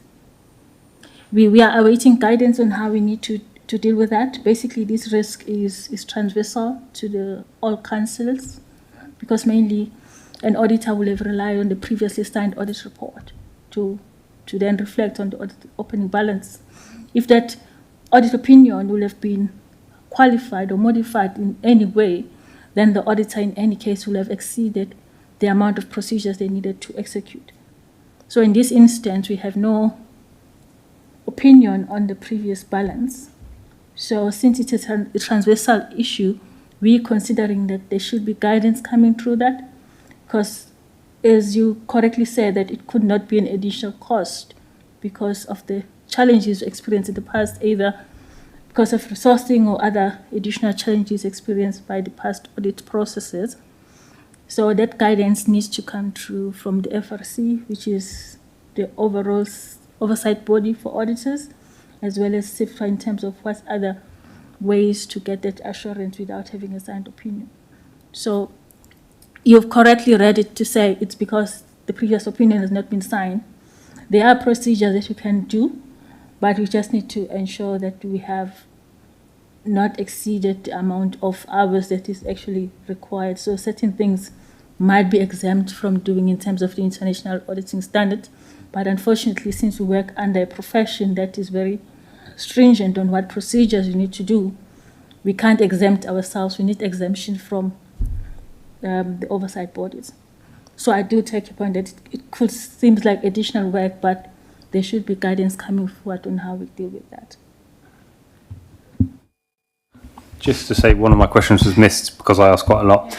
we are awaiting guidance on how we need to deal with that. Basically, this risk is transversal to all councils because mainly an auditor will have relied on the previously signed audit report to then reflect on the opening balance. If that audit opinion will have been qualified or modified in any way, then the auditor in any case will have exceeded the amount of procedures they needed to execute. So in this instance, we have no opinion on the previous balance. So since it is a transversal issue, we're considering that there should be guidance coming through that, because as you correctly said, that it could not be an additional cost because of the challenges experienced in the past, either because of resourcing or other additional challenges experienced by the past audit processes. So that guidance needs to come through from the FRC, which is the overall oversight body for auditors, as well as CIFA in terms of what other ways to get that assurance without having a signed opinion. So you've correctly read it to say it's because the previous opinion has not been signed. There are procedures that you can do, but we just need to ensure that we have not exceeded the amount of hours that is actually required. So certain things might be exempt from doing in terms of the international auditing standard, but unfortunately, since we work under a profession that is very stringent on what procedures you need to do, we can't exempt ourselves. We need exemption from the oversight bodies. So I do take your point that it could seem like additional work, but there should be guidance coming forward on how we deal with that. Just to say, one of my questions was missed because I asked quite a lot.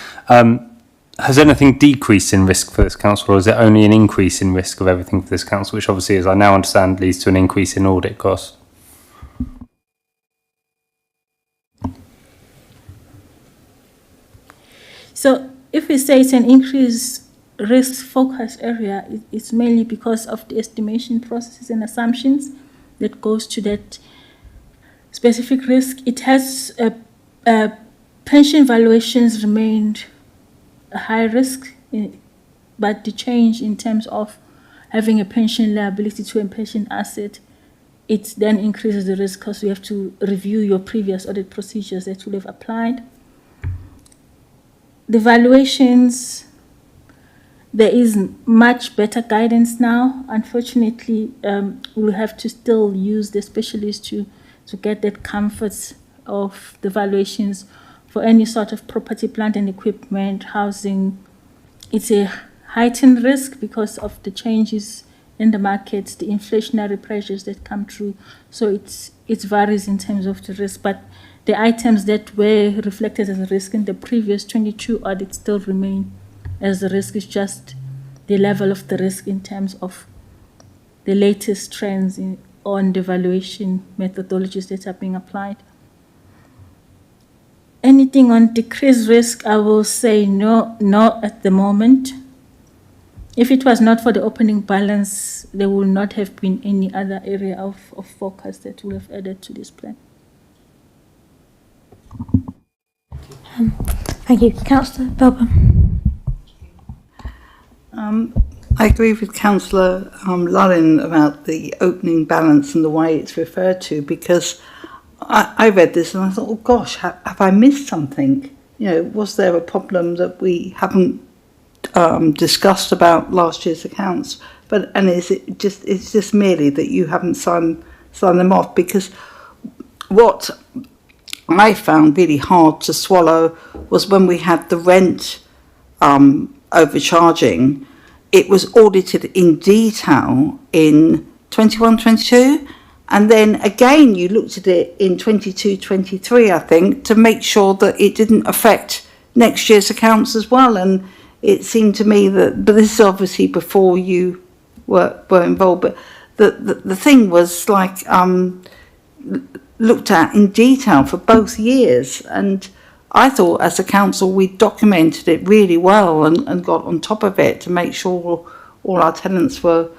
Has anything decreased in risk for this council, or is it only an increase in risk of everything for this council, which obviously, as I now understand, leads to an increase in audit costs? So if we say it's an increased risk focused area, it's mainly because of the estimation processes and assumptions that goes to that specific risk. It has pension valuations remained a high risk, but the change in terms of having a pension liability to a pension asset, it then increases the risk because you have to review your previous audit procedures that you have applied. The valuations, there is much better guidance now. Unfortunately, we'll have to still use the specialists to get that comfort of the valuations for any sort of property, plant and equipment, housing. It's a heightened risk because of the changes in the markets, the inflationary pressures that come through. So it varies in terms of the risk, but the items that were reflected as a risk in the previous 22 audits still remain as a risk. It's just the level of the risk in terms of the latest trends on the valuation methodologies that are being applied. Anything on decreased risk, I will say no at the moment. If it was not for the opening balance, there will not have been any other area of focus that we have added to this plan. Thank you. Councillor Belbin. I agree with Councillor Lullin about the opening balance and the way it's referred to, because I read this and I thought, oh gosh, have I missed something? You know, was there a problem that we haven't discussed about last year's accounts, and is it just, it's just merely that you haven't signed them off? Because what I found really hard to swallow was when we had the rent overcharging. It was audited in detail in 21-22, and then again you looked at it in 22-23, I think, to make sure that it didn't affect next year's accounts as well. And it seemed to me that, but this is obviously before you were involved, but the thing was like looked at in detail for both years, and I thought as a council we documented it really well and got on top of it to make sure all our tenants were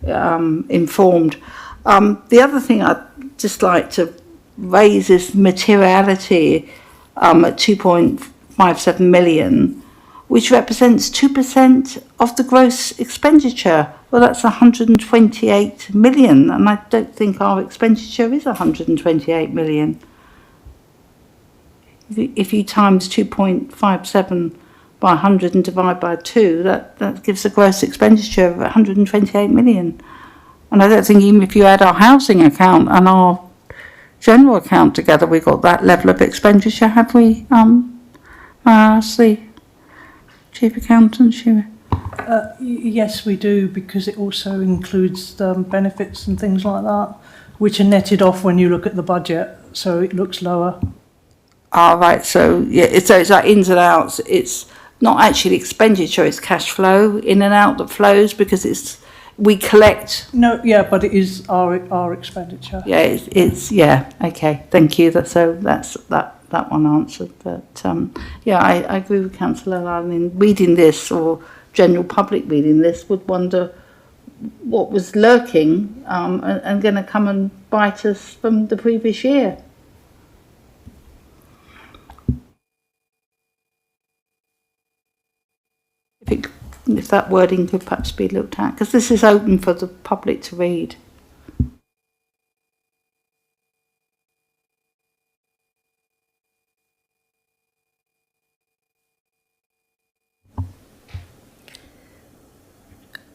informed. The other thing I'd just like to raise is materiality at 2.57 million, which represents 2% of the gross expenditure. Well, that's 128 million, and I don't think our expenditure is 128 million. If you times 2.57 by 100 and divide by 2, that gives a gross expenditure of 128 million. And I don't think even if you add our housing account and our general account together, we got that level of expenditure, have we? Ask the Chief Accountant, Sheila. Yes, we do, because it also includes benefits and things like that, which are netted off when you look at the budget, so it looks lower. Right, so yeah, so it's like ins and outs. It's not actually expenditure, it's cash flow in and out that flows, because we collect. No, yeah, but it is our expenditure. Yeah, it's yeah, okay, thank you. That's that one answered. But yeah, I agree with Councillor. I mean, reading this, or general public reading this, would wonder what was lurking and going to come and bite us from the previous year. If that wording could perhaps be looked at, because this is open for the public to read.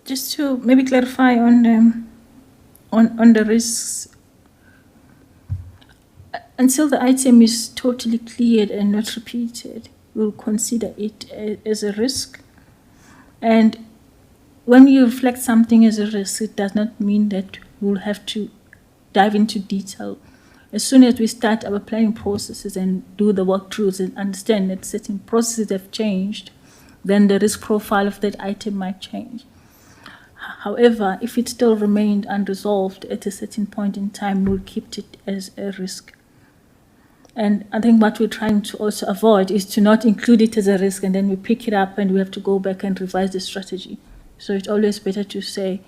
Just to maybe clarify on the risks, until the item is totally cleared and not repeated, we'll consider it as a risk. And when you reflect something as a risk, it does not mean that we'll have to dive into detail. As soon as we start our planning processes and do the walkthroughs and understand that certain processes have changed, then the risk profile of that item might change. However, if it still remained unresolved at a certain point in time, we'll keep it as a risk. And I think what we're trying to also avoid is to not include it as a risk and then we pick it up and we have to go back and revise the strategy. So it's always better to say,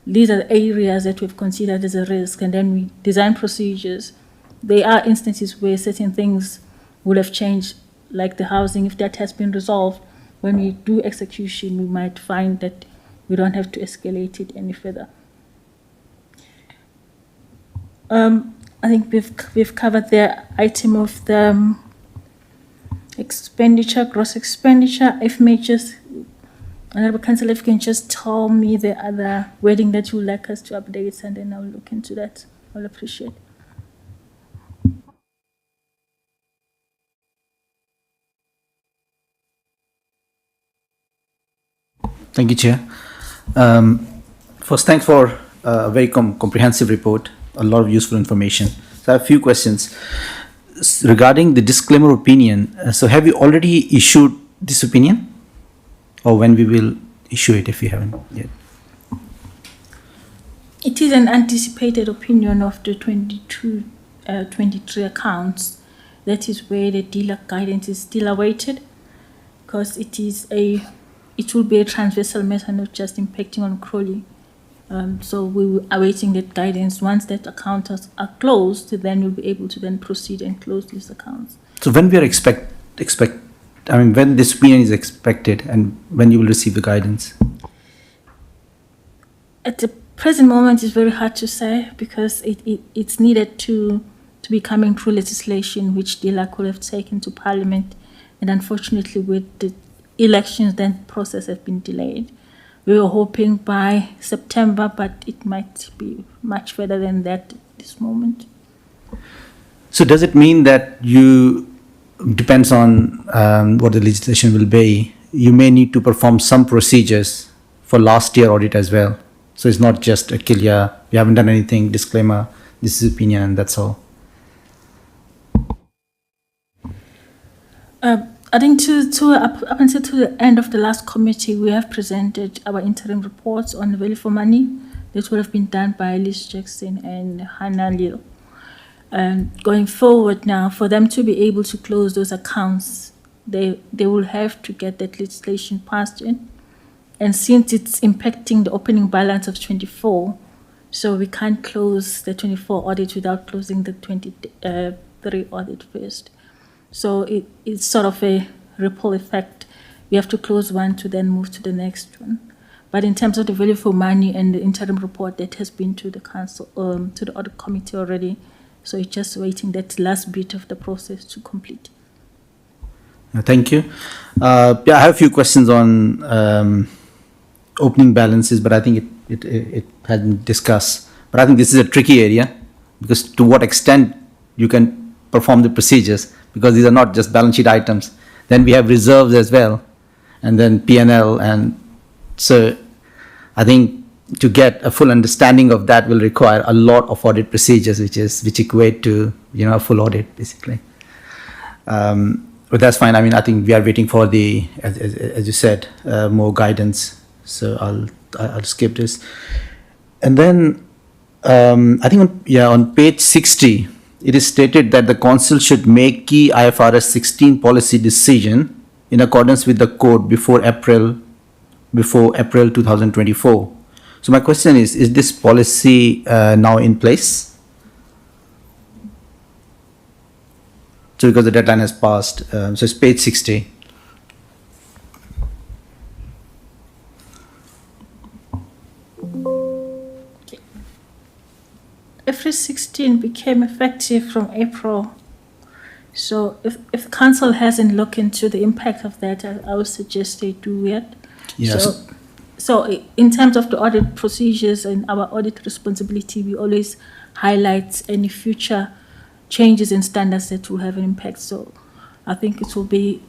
these are the areas that we've considered as a risk, and then we design procedures. There are instances where certain things would have changed, like the housing. If that has been resolved, when we do execution, we might find that we don't have to escalate it any further. I think we've covered the item of the expenditure, gross expenditure. If may just, Honourable Councillor, if you can just tell me the other wording that you would like us to update, and then I'll look into that. I'll appreciate it. Thank you, Chair. First, thanks for a very comprehensive report, a lot of useful information. So I have a few questions regarding the disclaimer opinion. So have you already issued this opinion, or when we will issue it if you haven't yet? It is an anticipated opinion of the 22-23 accounts. That is where the dealer guidance is still awaited, because it will be a transversal matter, not just impacting on Crawley. So we were awaiting that guidance. Once that accounts are closed, then we'll be able to then proceed and close these accounts. So when we are when this opinion is expected, and when you will receive the guidance? At the present moment, it's very hard to say, because it's needed to be coming through legislation, which DLA could have taken to Parliament, and unfortunately with the elections, then process has been delayed. We were hoping by September, but it might be much further than that at this moment. So does it mean that depends on what the legislation will be, you may need to perform some procedures for last year audit as well? So it's not just a clear, we haven't done anything, disclaimer, this is opinion, and that's all. I think up until to the end of the last committee, we have presented our interim reports on the value for money that would have been done by Liz Jackson and Hannah Lil. Going forward now, for them to be able to close those accounts, they will have to get that legislation passed in. And since it's impacting the opening balance of 24, so we can't close the 24 audit without closing the 23 audit first. So it's sort of a ripple effect. We have to close one to then move to the next one. But in terms of the value for money and the interim report, that has been to the council, to the audit committee already. So it's just waiting that last bit of the process to complete. Thank you. I have a few questions on opening balances, but I think it has been discussed. But I think this is a tricky area, because to what extent you can perform the procedures, because these are not just balance sheet items. Then we have reserves as well, and then P&L, and so I think to get a full understanding of that will require a lot of audit procedures, which equate to a full audit basically. But that's fine. I mean, I think we are waiting for the, as you said, more guidance. So I'll skip this, and then I think on page 60. It is stated that the council should make key IFRS 16 policy decision in accordance with the code before April 2024. So my question is this policy now in place? So because the deadline has passed, so it's page 60. IFRS 16 became effective from April. So if council hasn't looked into the impact of that, I would suggest they do it. Yes. So in terms of the audit procedures and our audit responsibility, we always highlight any future changes in standards that will have an impact. So I think it will be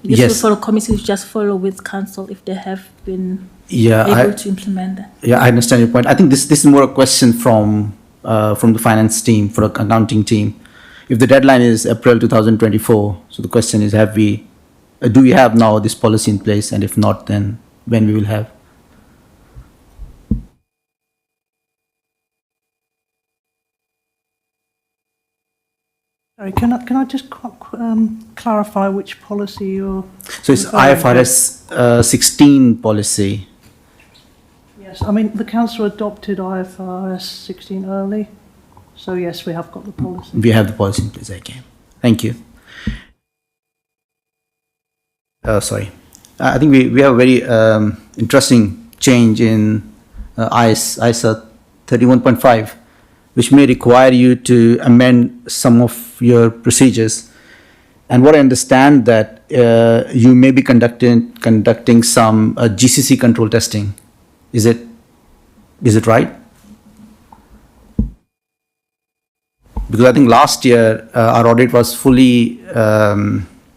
useful for the committee to just follow with council if they have been able to implement that. Yeah, I understand your point. I think this is more a question from the finance team, for the accounting team. If the deadline is April 2024, so the question is, do we have now this policy in place, and if not, then when we will have? Sorry, can I just clarify which policy you're? So it's IFRS 16 policy. Yes, I mean the council adopted IFRS 16 early, so yes, we have got the policy. We have the policy in place. Okay, thank you. Sorry, I think we have a very interesting change in ISA 31.5, which may require you to amend some of your procedures. And what I understand that you may be conducting some GCC control testing. Is it right? Because I think last year our audit was fully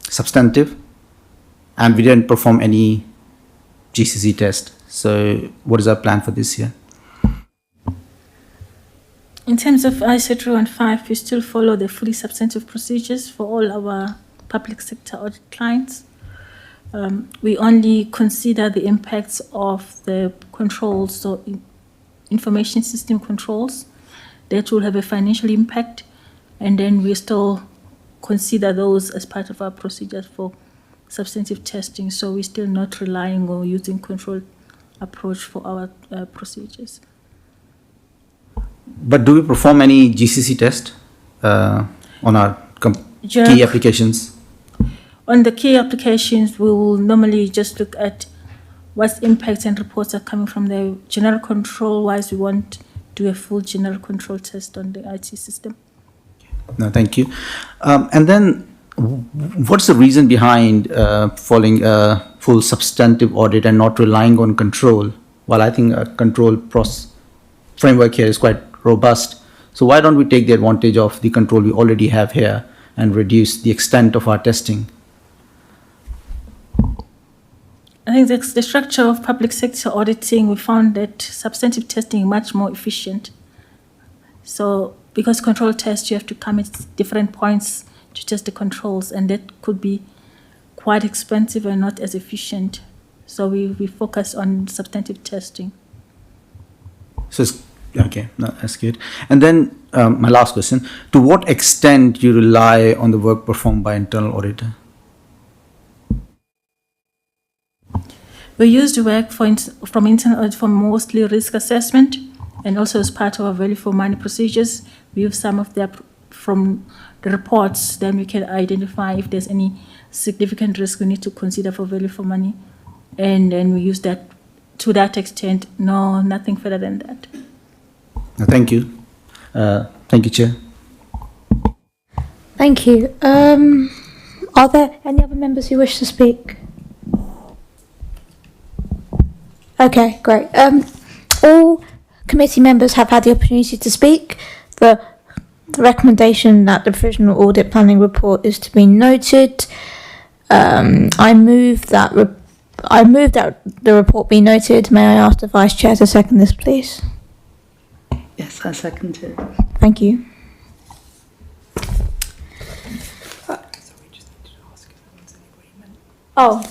substantive, and we didn't perform any GCC test. So what is our plan for this year? In terms of ISA 315, we still follow the fully substantive procedures for all our public sector audit clients. We only consider the impacts of the controls, so information system controls, that will have a financial impact, and then we still consider those as part of our procedures for substantive testing. So we're still not relying or using controlled approach for our procedures. But do we perform any GCC test on our key applications? On the key applications, we will normally just look at what impacts and reports are coming from the general control. Wise, we won't do a full general control test on the IT system. No, thank you. And then what's the reason behind following a full substantive audit and not relying on control? Well, I think a control framework here is quite robust. So why don't we take the advantage of the control we already have here and reduce the extent of our testing? I think the structure of public sector auditing, we found that substantive testing is much more efficient. So because control tests, you have to come at different points to test the controls, and that could be quite expensive and not as efficient. So we focus on substantive testing. So okay, no, that's good. And then my last question, to what extent do you rely on the work performed by internal auditor? We use the work from internal audit for mostly risk assessment, and also as part of our value for money procedures. We use some of that from the reports, then we can identify if there's any significant risk we need to consider for value for money. And then we use that to that extent. No, nothing further than that. Thank you. Thank you, Chair. Thank you. Are there any other members who wish to speak? Okay, great. All committee members have had the opportunity to speak. The recommendation that the provisional audit planning report is to be noted. I move that the report be noted. May I ask the Vice Chair to second this, please? Yes, I second it. Thank you. Oh,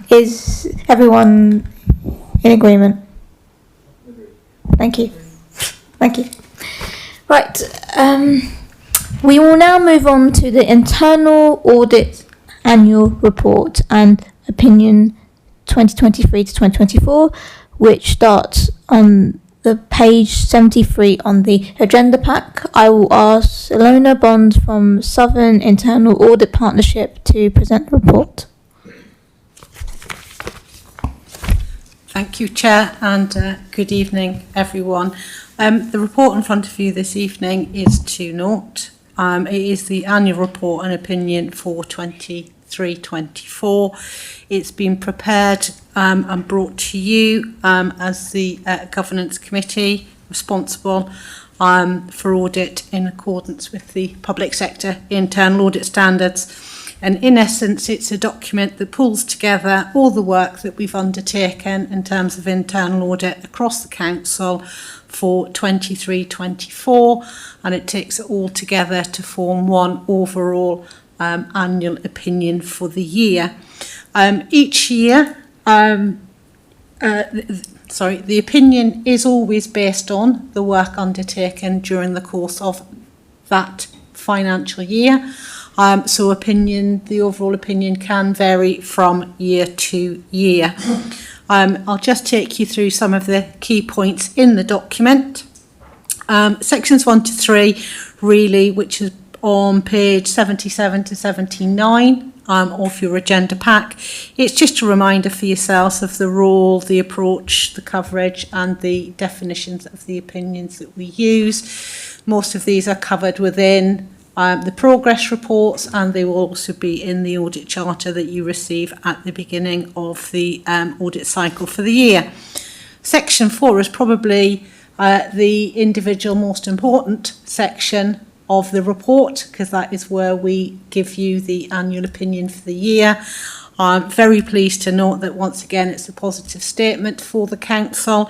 is everyone in agreement? Thank you. Thank you. Right. We will now move on to the internal audit annual report and opinion 2023 to 2024, which starts on the page 73 on the agenda pack. I will ask Ilona Bond from Southern Internal Audit Partnership to present the report. Thank you, Chair, and good evening, everyone. The report in front of you this evening is to note. It is the annual report and opinion for 23-24. It's been prepared and brought to you as the Governance Committee responsible for audit in accordance with the Public Sector Internal Audit Standards. And in essence, it's a document that pulls together all the work that we've undertaken in terms of internal audit across the Council for 23-24, and it takes it all together to form one overall annual opinion for the year. Each year, the opinion is always based on the work undertaken during the course of that financial year. So the overall opinion can vary from year to year. I'll just take you through some of the key points in the document. Sections 1 to 3, really, which is on page 77 to 79 of your agenda pack. It's just a reminder for yourselves of the role, the approach, the coverage, and the definitions of the opinions that we use. Most of these are covered within the progress reports, and they will also be in the audit charter that you receive at the beginning of the audit cycle for the year. Section 4 is probably the individual most important section of the report, because that is where we give you the annual opinion for the year. I'm very pleased to note that once again it's a positive statement for the Council.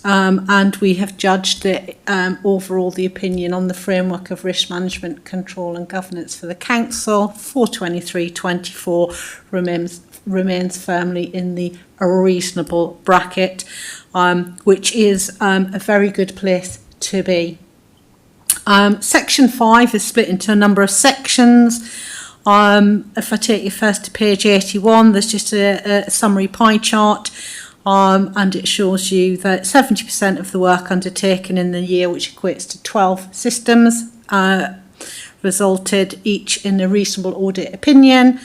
And we have judged the overall the opinion on the framework of risk management, control and governance for the Council for 23-24 remains firmly in the reasonable bracket, which is a very good place to be. Section 5 is split into a number of sections. If I take you first to page 81, there's just a summary pie chart. And it shows you that 70% of the work undertaken in the year, which equates to 12 systems, resulted each in a reasonable audit opinion.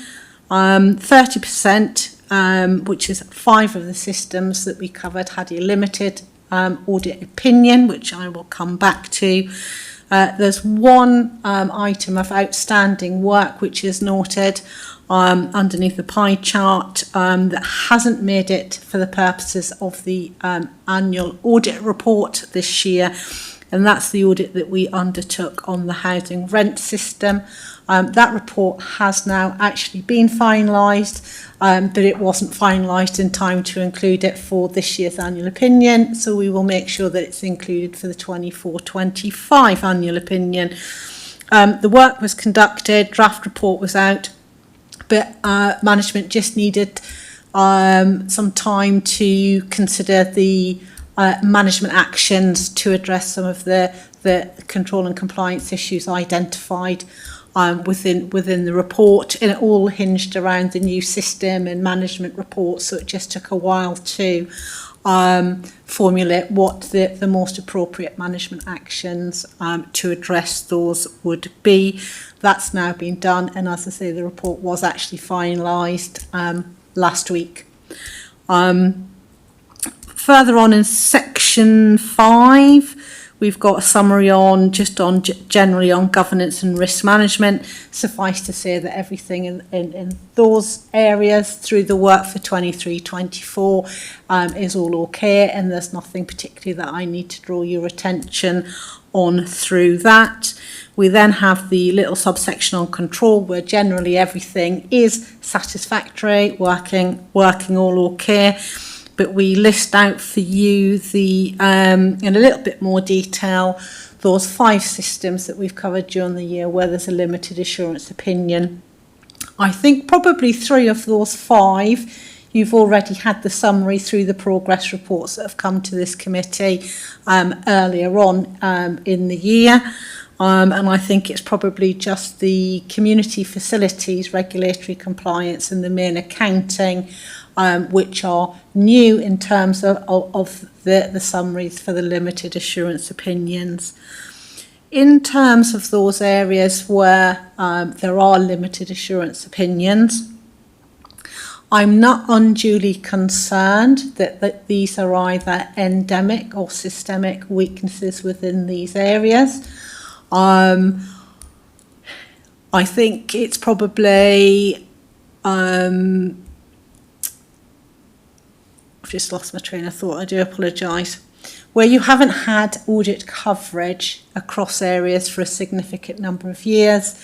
30%, which is 5 of the systems that we covered, had a limited audit opinion, which I will come back to. There's one item of outstanding work which is noted underneath the pie chart that hasn't made it for the purposes of the annual audit report this year, and that's the audit that we undertook on the housing rent system. That report has now actually been finalised, but it wasn't finalised in time to include it for this year's annual opinion, so we will make sure that it's included for the 24-25 annual opinion. The work was conducted, draft report was out, but management just needed some time to consider the management actions to address some of the control and compliance issues identified within the report, and it all hinged around the new system and management reports, so it just took a while to formulate what the most appropriate management actions to address those would be. That's now been done, and as I say, the report was actually finalised last week. Further on in section 5, we've got a summary generally on governance and risk management. Suffice to say that everything in those areas through the work for 23-24 is all okay, and there's nothing particularly that I need to draw your attention on through that. We then have the little subsection on control, where generally everything is satisfactory, working all okay. But we list out for you in a little bit more detail those 5 systems that we've covered during the year where there's a limited assurance opinion. I think probably 3 of those 5 you've already had the summary through the progress reports that have come to this committee earlier on in the year. And I think it's probably just the community facilities, regulatory compliance and the main accounting which are new in terms of the summaries for the limited assurance opinions. In terms of those areas where there are limited assurance opinions, I'm not unduly concerned that these are either endemic or systemic weaknesses within these areas. I think it's probably I've just lost my train of thought, I do apologise. Where you haven't had audit coverage across areas for a significant number of years,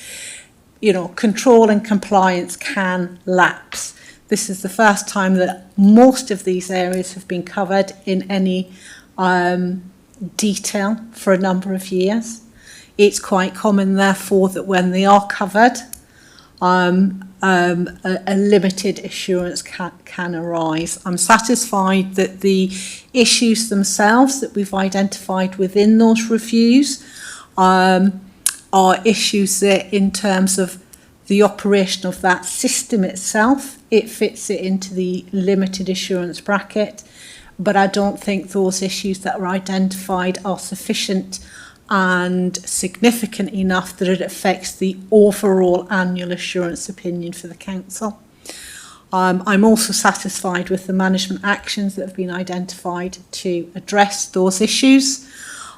control and compliance can lapse. This is the first time that most of these areas have been covered in any detail for a number of years. It's quite common, therefore, that when they are covered, a limited assurance can arise. I'm satisfied that the issues themselves that we've identified within those reviews are issues that, in terms of the operation of that system itself, it fits it into the limited assurance bracket, but I don't think those issues that are identified are sufficient and significant enough that it affects the overall annual assurance opinion for the council. I'm also satisfied with the management actions that have been identified to address those issues.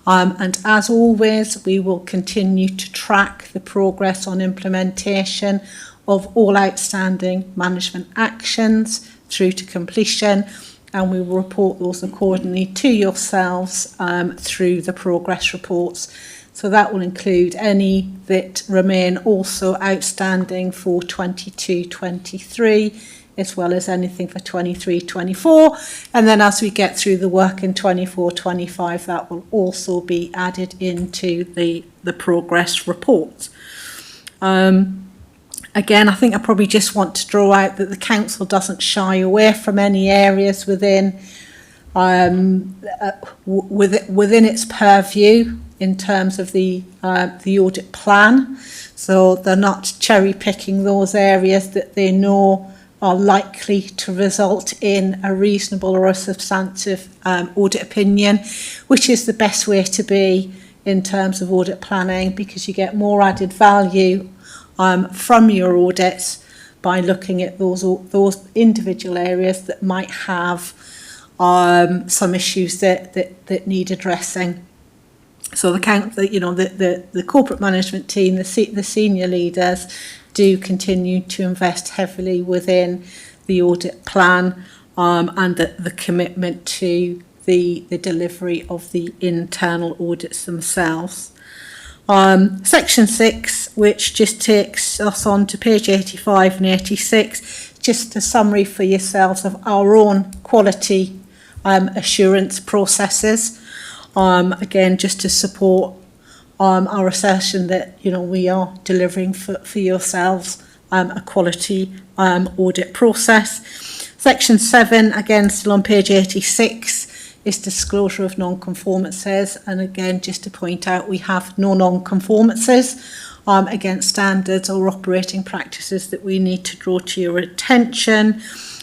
And as always, we will continue to track the progress on implementation of all outstanding management actions through to completion, and we will report those accordingly to yourselves through the progress reports. So that will include any that remain also outstanding for 22-23, as well as anything for 23-24. And then as we get through the work in 24-25, that will also be added into the progress report. Again, I think I probably just want to draw out that the council doesn't shy away from any areas within its purview in terms of the audit plan. So they're not cherry picking those areas that they know are likely to result in a reasonable or a substantive audit opinion, which is the best way to be in terms of audit planning, because you get more added value from your audits by looking at those individual areas that might have some issues that need addressing. So the corporate management team, the senior leaders do continue to invest heavily within the audit plan and the commitment to the delivery of the internal audits themselves. Section 6, which just takes us on to page 85 and 86, just a summary for yourselves of our own quality assurance processes. Again, just to support our assertion that we are delivering for yourselves a quality audit process. Section 7, again still on page 86, is disclosure of non-conformances, and again just to point out we have no non-conformances against standards or operating practices that we need to draw to your attention.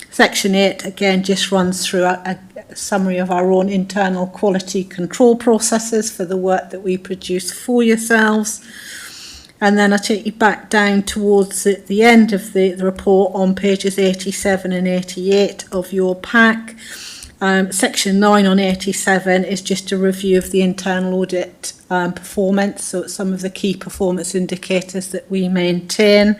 Section 8 again just runs through a summary of our own internal quality control processes for the work that we produce for yourselves. And then I take you back down towards the end of the report on pages 87 and 88 of your pack. Section 9 on 87 is just a review of the internal audit performance, so it's some of the key performance indicators that we maintain.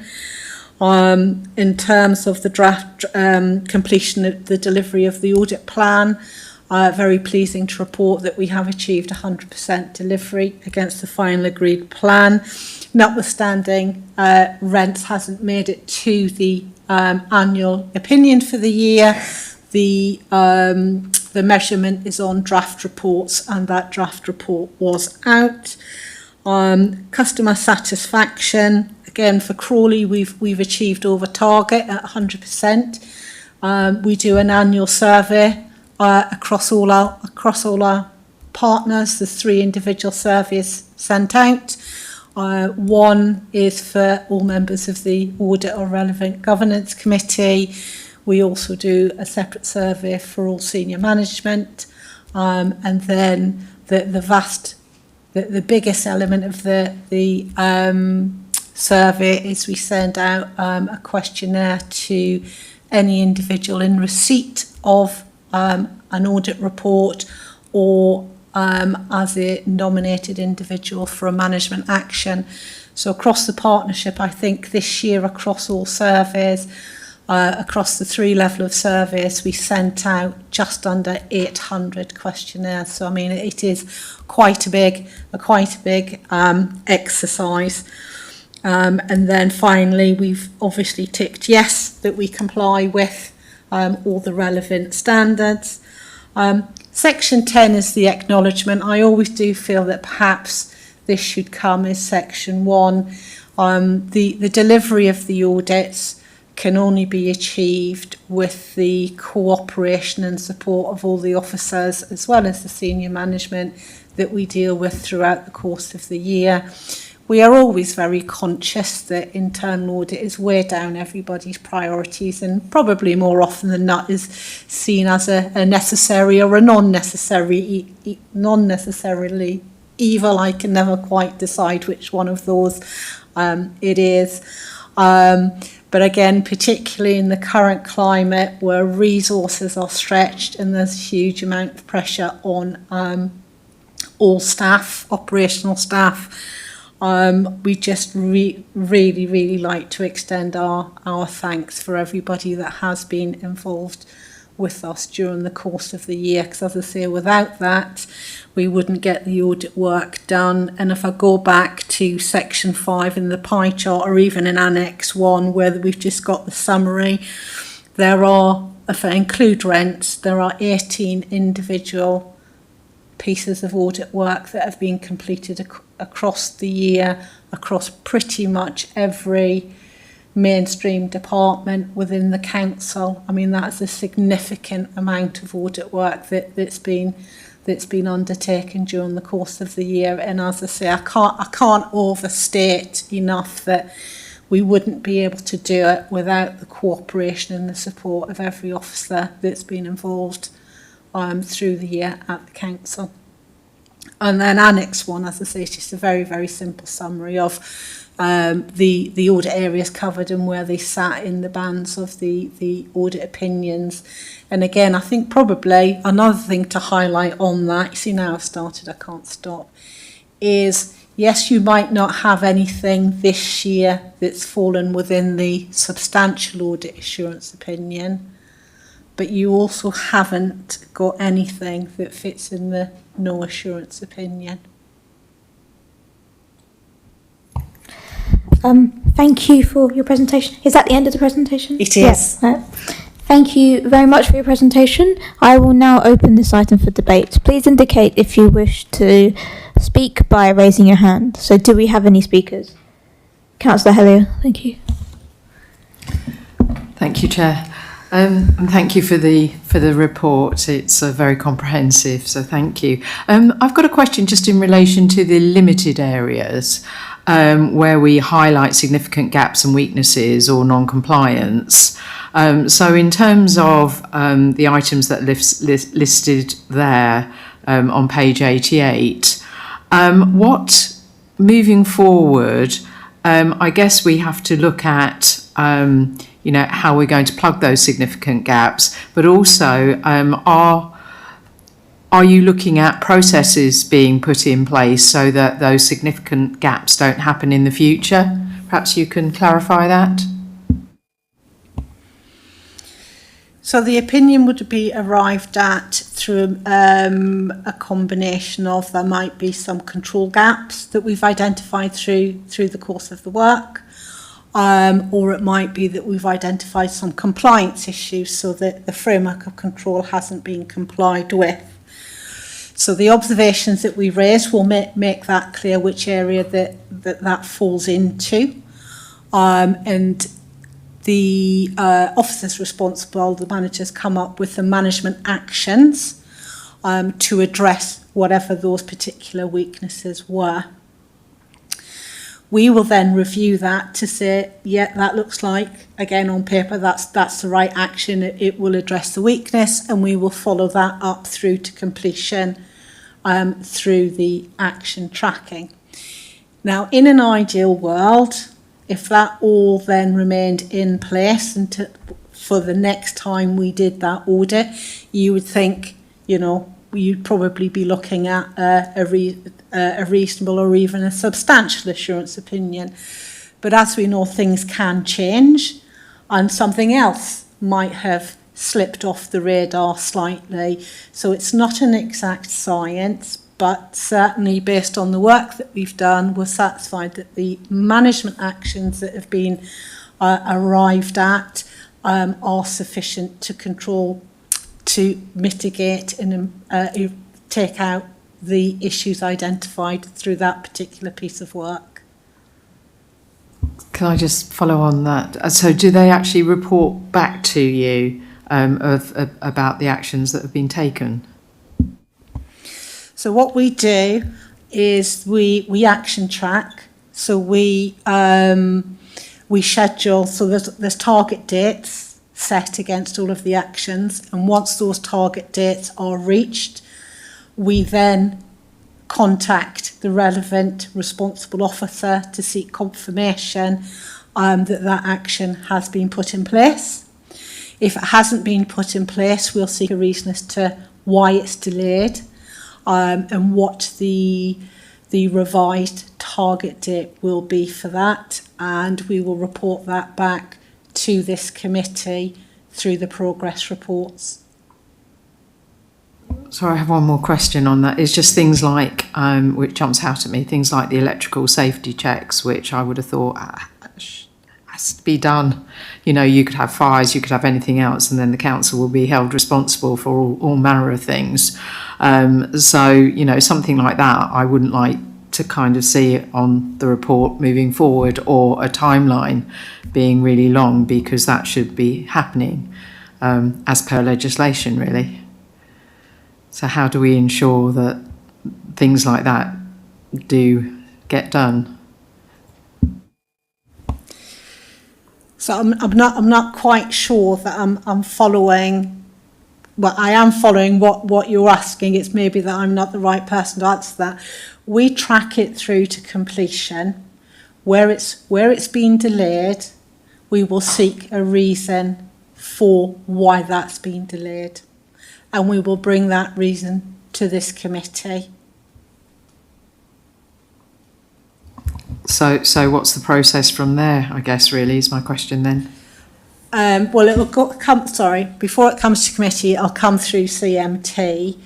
In terms of the draft completion of the delivery of the audit plan, very pleasing to report that we have achieved 100% delivery against the final agreed plan. Notwithstanding, rents hasn't made it to the annual opinion for the year. The measurement is on draft reports, and that draft report was out. Customer satisfaction, again for Crawley, we've achieved over target at 100%. We do an annual survey across all our partners. There's 3 individual surveys sent out. One is for all members of the audit or relevant governance committee. We also do a separate survey for all senior management, and then the biggest element of the survey is we send out a questionnaire to any individual in receipt of an audit report or as a nominated individual for a management action. So across the partnership, I think this year across all surveys, across the 3 level of surveys, we sent out just under 800 questionnaires. So I mean, it is quite a big exercise. And then finally, we've obviously ticked yes that we comply with all the relevant standards. Section 10 is the acknowledgement. I always do feel that perhaps this should come as section 1. The delivery of the audits can only be achieved with the cooperation and support of all the officers as well as the senior management that we deal with throughout the course of the year. We are always very conscious that internal audit is way down everybody's priorities, and probably more often than not is seen as a necessary or a non-necessarily evil. I can never quite decide which one of those it is. But again, particularly in the current climate where resources are stretched and there's a huge amount of pressure on all staff, operational staff, we just really like to extend our thanks for everybody that has been involved with us during the course of the year, because as I say, without that we wouldn't get the audit work done. And if I go back to section 5 in the pie chart, or even in annex 1 where we've just got the summary, there are, if I include rents, there are 18 individual pieces of audit work that have been completed across the year, across pretty much every mainstream department within the council. I mean, that's a significant amount of audit work that's been undertaken during the course of the year. And as I say, I can't overstate enough that we wouldn't be able to do it without the cooperation and the support of every officer that's been involved through the year at the council. And then Annex 1, as I say, is just a very, very simple summary of the audit areas covered and where they sat in the bands of the audit opinions. And again, I think probably another thing to highlight on that, you see now I've started, I can't stop, is, yes, you might not have anything this year that's fallen within the substantial audit assurance opinion, but you also haven't got anything that fits in the no assurance opinion. Thank you for your presentation. Is that the end of the presentation? It is. Yes. Thank you very much for your presentation. I will now open this item for debate. Please indicate if you wish to speak by raising your hand. So do we have any speakers? Councillor Hellier, thank you. Thank you, Chair. And thank you for the report. It's very comprehensive, so thank you. I've got a question just in relation to the limited areas where we highlight significant gaps and weaknesses or non-compliance. So in terms of the items that listed there on page 88, what, moving forward, I guess we have to look at how we're going to plug those significant gaps, but also are you looking at processes being put in place so that those significant gaps don't happen in the future? Perhaps you can clarify that. So the opinion would be arrived at through a combination of, there might be some control gaps that we've identified through the course of the work, or it might be that we've identified some compliance issues so that the framework of control hasn't been complied with. So the observations that we raise will make that clear which area that falls into, and the officers responsible, the managers, come up with the management actions to address whatever those particular weaknesses were. We will then review that to say, yeah, that looks like, again on paper, that's the right action, it will address the weakness, and we will follow that up through to completion through the action tracking. Now, in an ideal world, if that all then remained in place and for the next time we did that audit, you would think, you'd probably be looking at a reasonable or even a substantial assurance opinion. But as we know, things can change and something else might have slipped off the radar slightly. So it's not an exact science, but certainly based on the work that we've done, we're satisfied that the management actions that have been arrived at are sufficient to control, to mitigate and take out the issues identified through that particular piece of work. Can I just follow on that? So do they actually report back to you about the actions that have been taken? So what we do is we action track. So we schedule. So there's target dates set against all of the actions, and once those target dates are reached, we then contact the relevant responsible officer to seek confirmation that action has been put in place. If it hasn't been put in place, we'll seek a reason as to why it's delayed. And what the revised target date will be for that, and we will report that back to this committee through the progress reports. Sorry, I have one more question on that. It's just things like, which jumps out at me, things like the electrical safety checks, which I would have thought has to be done. You could have fires, you could have anything else, and then the council will be held responsible for all manner of things. So, something like that, I wouldn't like to kind of see it on the report moving forward, or a timeline being really long, because that should be happening as per legislation, really. So how do we ensure that things like that do get done? So I'm not quite sure that I'm following. Well, I am following what you're asking. It's maybe that I'm not the right person to answer that. We track it through to completion. Where it's been delayed, we will seek a reason for why that's been delayed, and we will bring that reason to this committee. So what's the process from there, I guess, really, is my question then. Well, it will before it comes to committee, it'll come through CMT.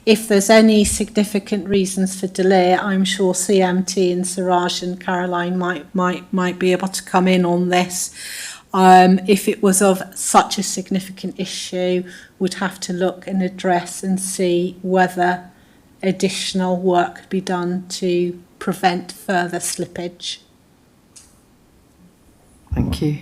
If there's any significant reasons for delay, I'm sure CMT and Siraj and Caroline might be able to come in on this. If it was of such a significant issue, we'd have to look and address and see whether additional work could be done to prevent further slippage. Thank you.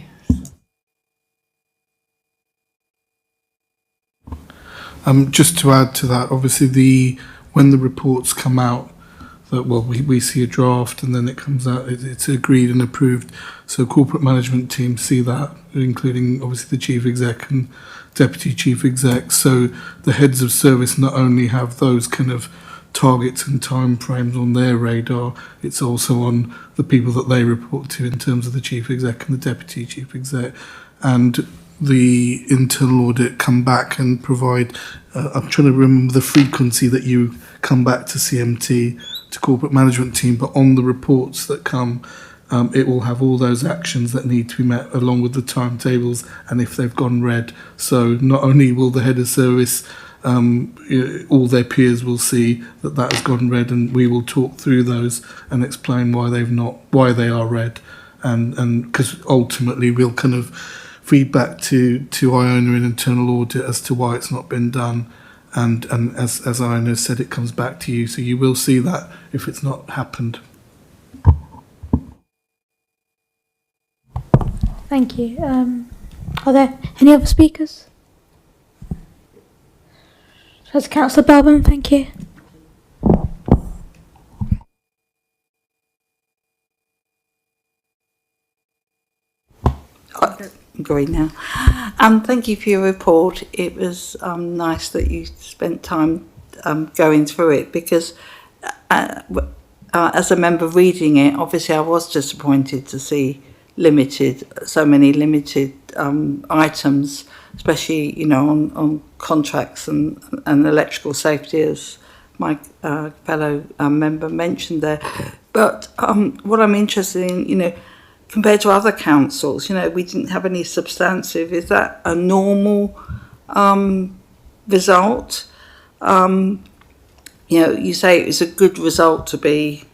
Just to add to that, obviously when the reports come out, that we see a draft and then it comes out, it's agreed and approved. So corporate management teams see that, including obviously the chief exec and deputy chief exec. So the heads of service not only have those kind of targets and time frames on their radar, it's also on the people that they report to in terms of the chief exec and the deputy chief exec. And the internal audit come back and provide, I'm trying to remember the frequency that you come back to CMT, to corporate management team, but on the reports that come, it will have all those actions that need to be met along with the timetables and if they've gone red. So not only will the head of service, all their peers will see that has gone red, and we will talk through those and explain why they are red, and because ultimately we'll kind of feedback to Iona in internal audit as to why it's not been done. And as Iona said, it comes back to you, so you will see that if it's not happened. Thank you. Are there any other speakers? So Councillor Belbin, thank you. Going now. Thank you for your report. It was nice that you spent time going through it, because as a member reading it, obviously I was disappointed to see so many limited items, especially on contracts and electrical safety, as my fellow member mentioned there. But what I'm interested in, compared to other councils, we didn't have any substantive. Is that a normal result? You say it's a good result to be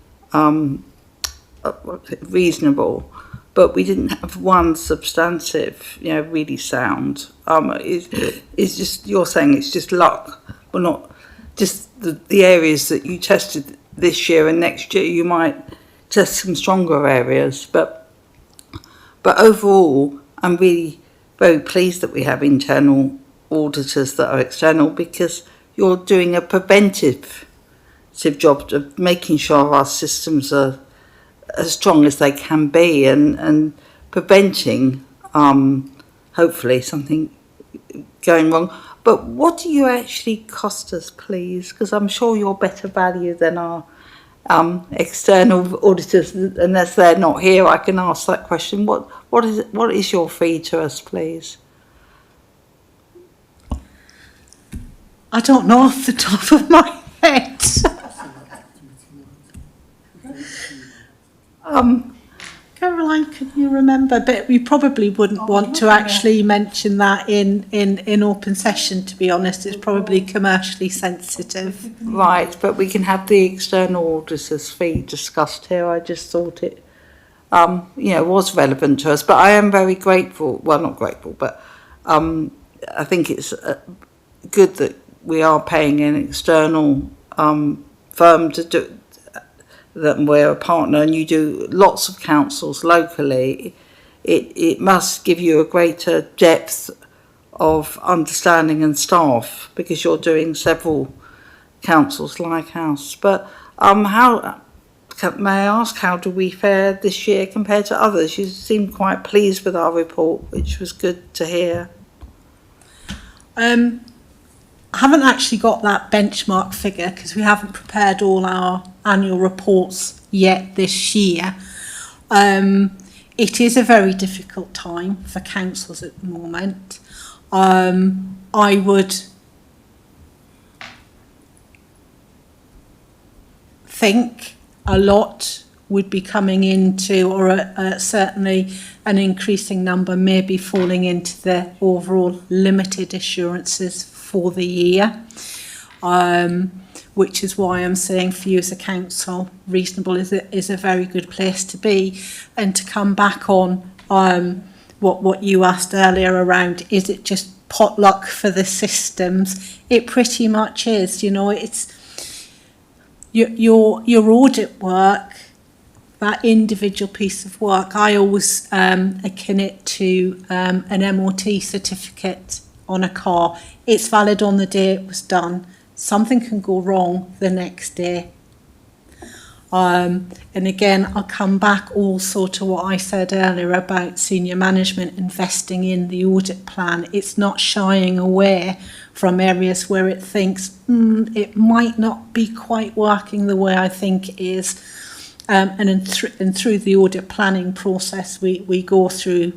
reasonable, but we didn't have one substantive, really sound. It's just, you're saying it's just luck, but not just the areas that you tested this year, and next year you might test some stronger areas. But overall, I'm really very pleased that we have internal auditors that are external, because you're doing a preventative job of making sure our systems are as strong as they can be, and preventing, hopefully, something going wrong. But what do you actually cost us, please? Because I'm sure you're better value than our external auditors. Unless they're not here, I can ask that question. What is your fee to us, please? I don't know off the top of my head. Caroline, can you remember? But we probably wouldn't want to actually mention that in open session, to be honest. It's probably commercially sensitive. Right, but we can have the external auditor's fee discussed here. I just thought it was relevant to us. But I am very grateful, well, not grateful, but I think it's good that we are paying an external firm to do that. We're a partner, and you do lots of councils locally. It must give you a greater depth of understanding and staff, because you're doing several councils like ours. But may I ask, how do we fare this year compared to others? You seem quite pleased with our report, which was good to hear. I haven't actually got that benchmark figure, because we haven't prepared all our annual reports yet this year. It is a very difficult time for councils at the moment. I would think a lot would be coming into, or certainly an increasing number may be falling into the overall limited assurances for the year, which is why I'm saying for you as a council, reasonable is a very good place to be. And to come back on what you asked earlier around, is it just potluck for the systems? It pretty much is. You know, it's your audit work, that individual piece of work. I always akin it to an MOT certificate on a car. It's valid on the day it was done. Something can go wrong the next day. And again, I'll come back also to what I said earlier about senior management investing in the audit plan. It's not shying away from areas where it thinks it might not be quite working the way I think it is. And through the audit planning process, we go through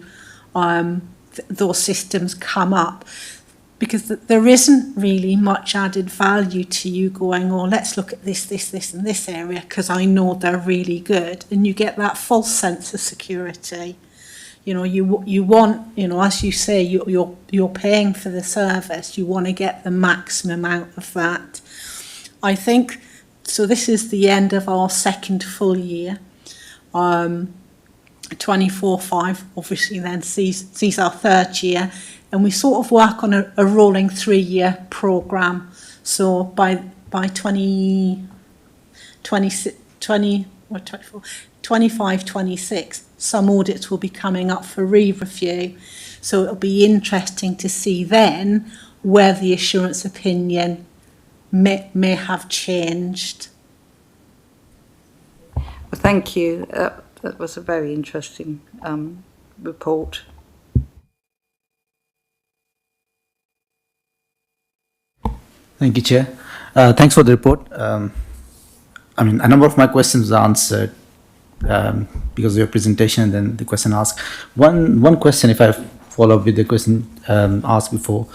those systems come up. Because there isn't really much added value to you going, oh, let's look at this, and this area, because I know they're really good. And you get that false sense of security. You know, you want, you know, as you say, you're paying for the service. You want to get the maximum out of that. I think, so this is the end of our second full year. 24/5 obviously then sees our third year. And we sort of work on a rolling 3-year programme. So by 25-26, some audits will be coming up for re-review. So it'll be interesting to see then where the assurance opinion may have changed. Well, thank you. That was a very interesting report. Thank you, Chair. Thanks for the report. I mean, a number of my questions are answered because of your presentation and then the question asked. One question, if I follow up with the question asked before.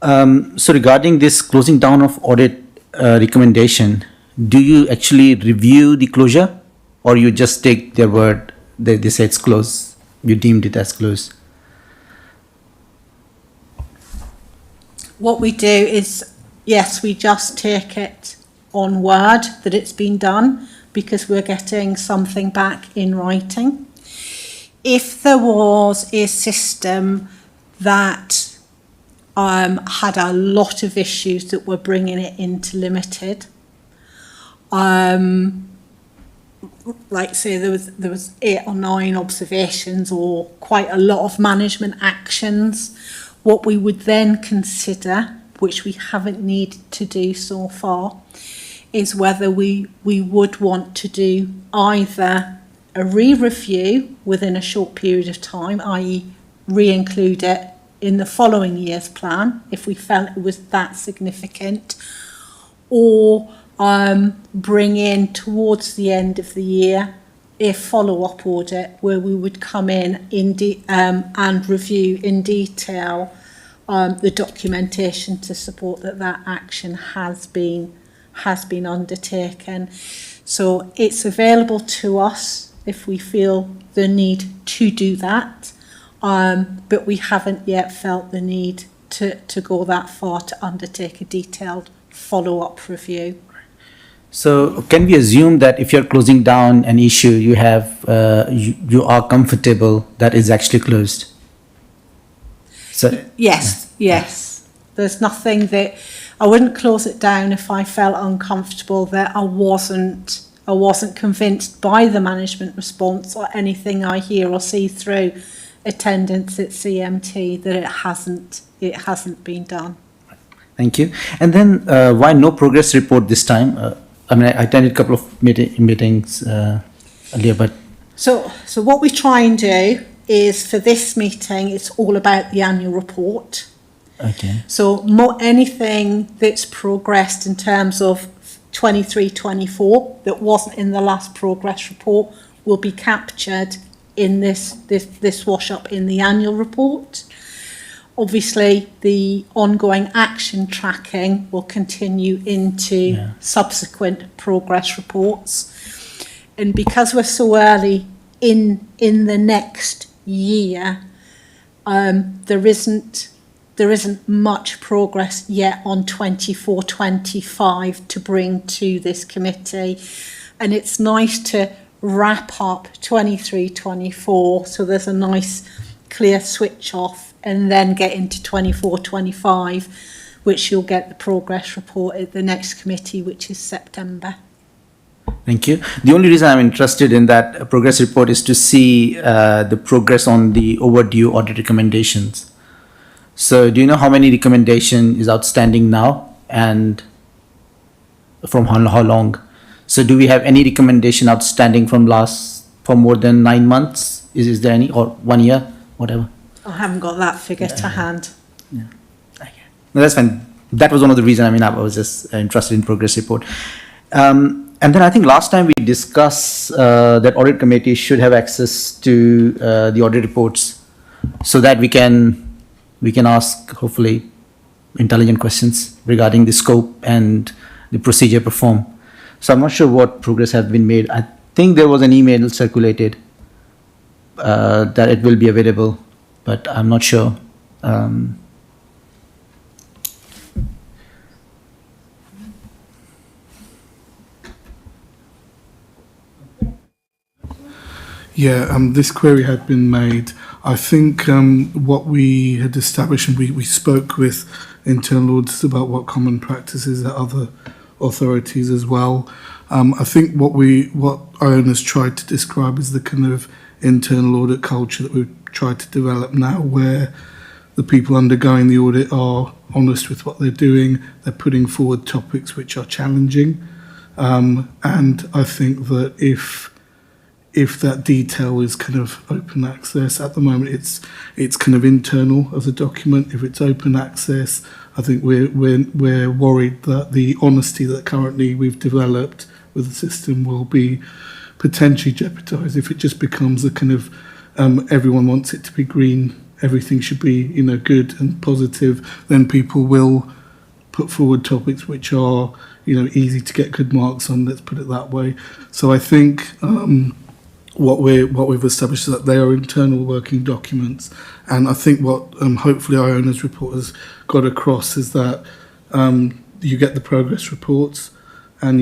So regarding this closing down of audit recommendation, do you actually review the closure, or you just take their word, they say it's closed, you deemed it as closed? What we do is, yes, we just take it on word that it's been done because we're getting something back in writing. If there was a system that had a lot of issues that were bringing it into limited, like say there was 8 or 9 observations or quite a lot of management actions, what we would then consider, which we haven't needed to do so far, is whether we would want to do either a re-review within a short period of time, i.e. re-include it in the following year's plan if we felt it was that significant, or bring in towards the end of the year a follow-up audit where we would come in and review in detail the documentation to support that action has been undertaken. So it's available to us if we feel the need to do that, but we haven't yet felt the need to go that far to undertake a detailed follow-up review. So can we assume that if you're closing down an issue, you are comfortable that it's actually closed? So yes. There's nothing that I wouldn't close it down if I felt uncomfortable that I wasn't convinced by the management response or anything I hear or see through attendance at CMT that it hasn't been done. Thank you. And then why no progress report this time? I mean, I attended a couple of meetings earlier, but... So what we try and do is for this meeting, it's all about the annual report. Okay. So anything that's progressed in terms of 23-24 that wasn't in the last progress report will be captured in this wash up in the annual report. Obviously, the ongoing action tracking will continue into subsequent progress reports. And because we're so early in the next year, there isn't much progress yet on 24-25 to bring to this committee, and it's nice to wrap up 23-24 so there's a nice clear switch off, and then get into 24-25, which you'll get the progress report at the next committee, which is September. Thank you. The only reason I'm interested in that progress report is to see the progress on the overdue audit recommendations. So do you know how many recommendation is outstanding now and from how long? So do we have any recommendation outstanding for more than 9 months? Is there any, or 1 year, whatever? I haven't got that figure to hand. Yeah. Okay. No, that's fine. That was one of the reasons. I mean, I was just interested in progress report. And then I think last time we discussed that audit committee should have access to the audit reports so that we can ask, hopefully, intelligent questions regarding the scope and the procedure performed. So I'm not sure what progress has been made. I think there was an email circulated that it will be available, but I'm not sure. Yeah, this query had been made. I think what we had established, and we spoke with internal auditors about what common practices at other authorities as well. I think what owners tried to describe is the kind of internal audit culture that we've tried to develop now, where the people undergoing the audit are honest with what they're doing, they're putting forward topics which are challenging, and I think that if that detail is kind of open access, at the moment it's kind of internal as a document. If it's open access, I think we're worried that the honesty that currently we've developed with the system will be potentially jeopardised if it just becomes a kind of everyone wants it to be green, everything should be good and positive. Then people will put forward topics which are easy to get good marks on. Let's put it that way. So I think. What we've established is that they are internal working documents, and I think what hopefully our owners report has got across is that you get the progress reports, and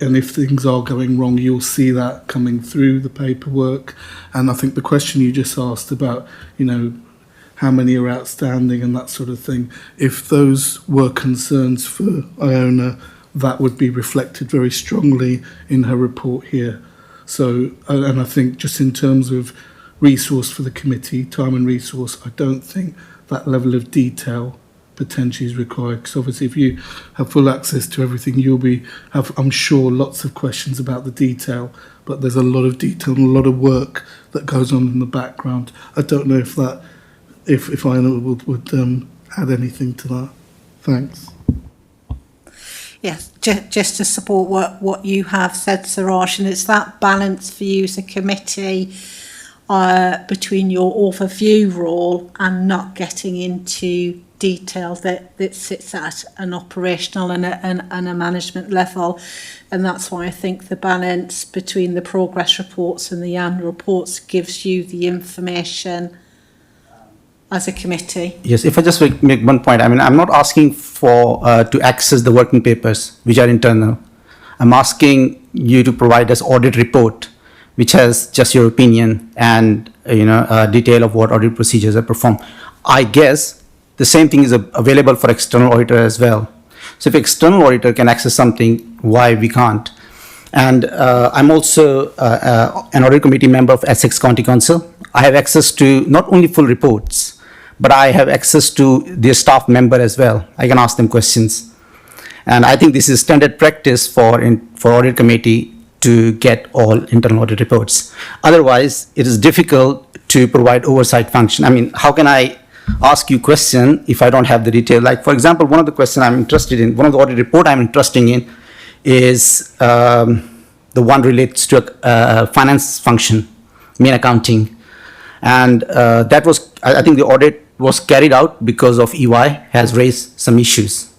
and if things are going wrong, you'll see that coming through the paperwork. And I think the question you just asked about how many are outstanding and that sort of thing, if those were concerns for Iona, that would be reflected very strongly in her report here. So, and I think just in terms of resource for the committee, time and resource, I don't think that level of detail potentially is required. Because obviously if you have full access to everything, you'll have, I'm sure, lots of questions about the detail, but there's a lot of detail and a lot of work that goes on in the background. I don't know if I would add anything to that. Thanks. Yes, just to support what you have said, Suraj, and it's that balance for you as a committee between your overview role and not getting into detail that sits at an operational and a management level. And that's why I think the balance between the progress reports and the annual reports gives you the information as a committee. Yes, if I just make one point, I mean, I'm not asking for to access the working papers, which are internal. I'm asking you to provide us audit report, which has just your opinion and detail of what audit procedures are performed. I guess the same thing is available for external auditor as well. So if external auditor can access something, why we can't? And I'm also an audit committee member of Essex County Council. I have access to not only full reports, but I have access to their staff member as well. I can ask them questions. And I think this is standard practice for audit committee to get all internal audit reports. Otherwise, it is difficult to provide oversight function. I mean, how can I ask you question if I don't have the detail? Like, for example, one of the questions I'm interested in, one of the audit report I'm interested in is the one relates to finance function, main accounting. And that was, I think the audit was carried out because of EY has raised some issues.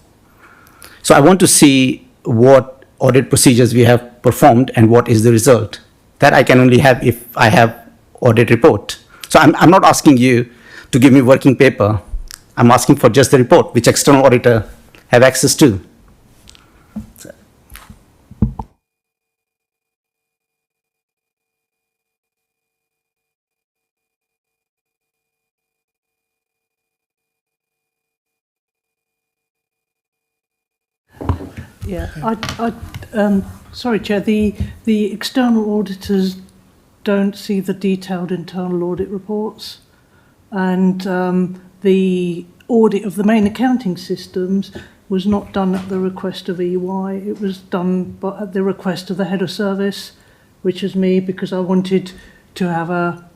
So I want to see what audit procedures we have performed and what is the result. That I can only have if I have audit report. So I'm not asking you to give me working paper. I'm asking for just the report, which external auditor have access to. Yeah, sorry, Chair, the external auditors don't see the detailed internal audit reports, and the audit of the main accounting systems was not done at the request of EY. It was done at the request of the head of service, which is me, because I wanted to have a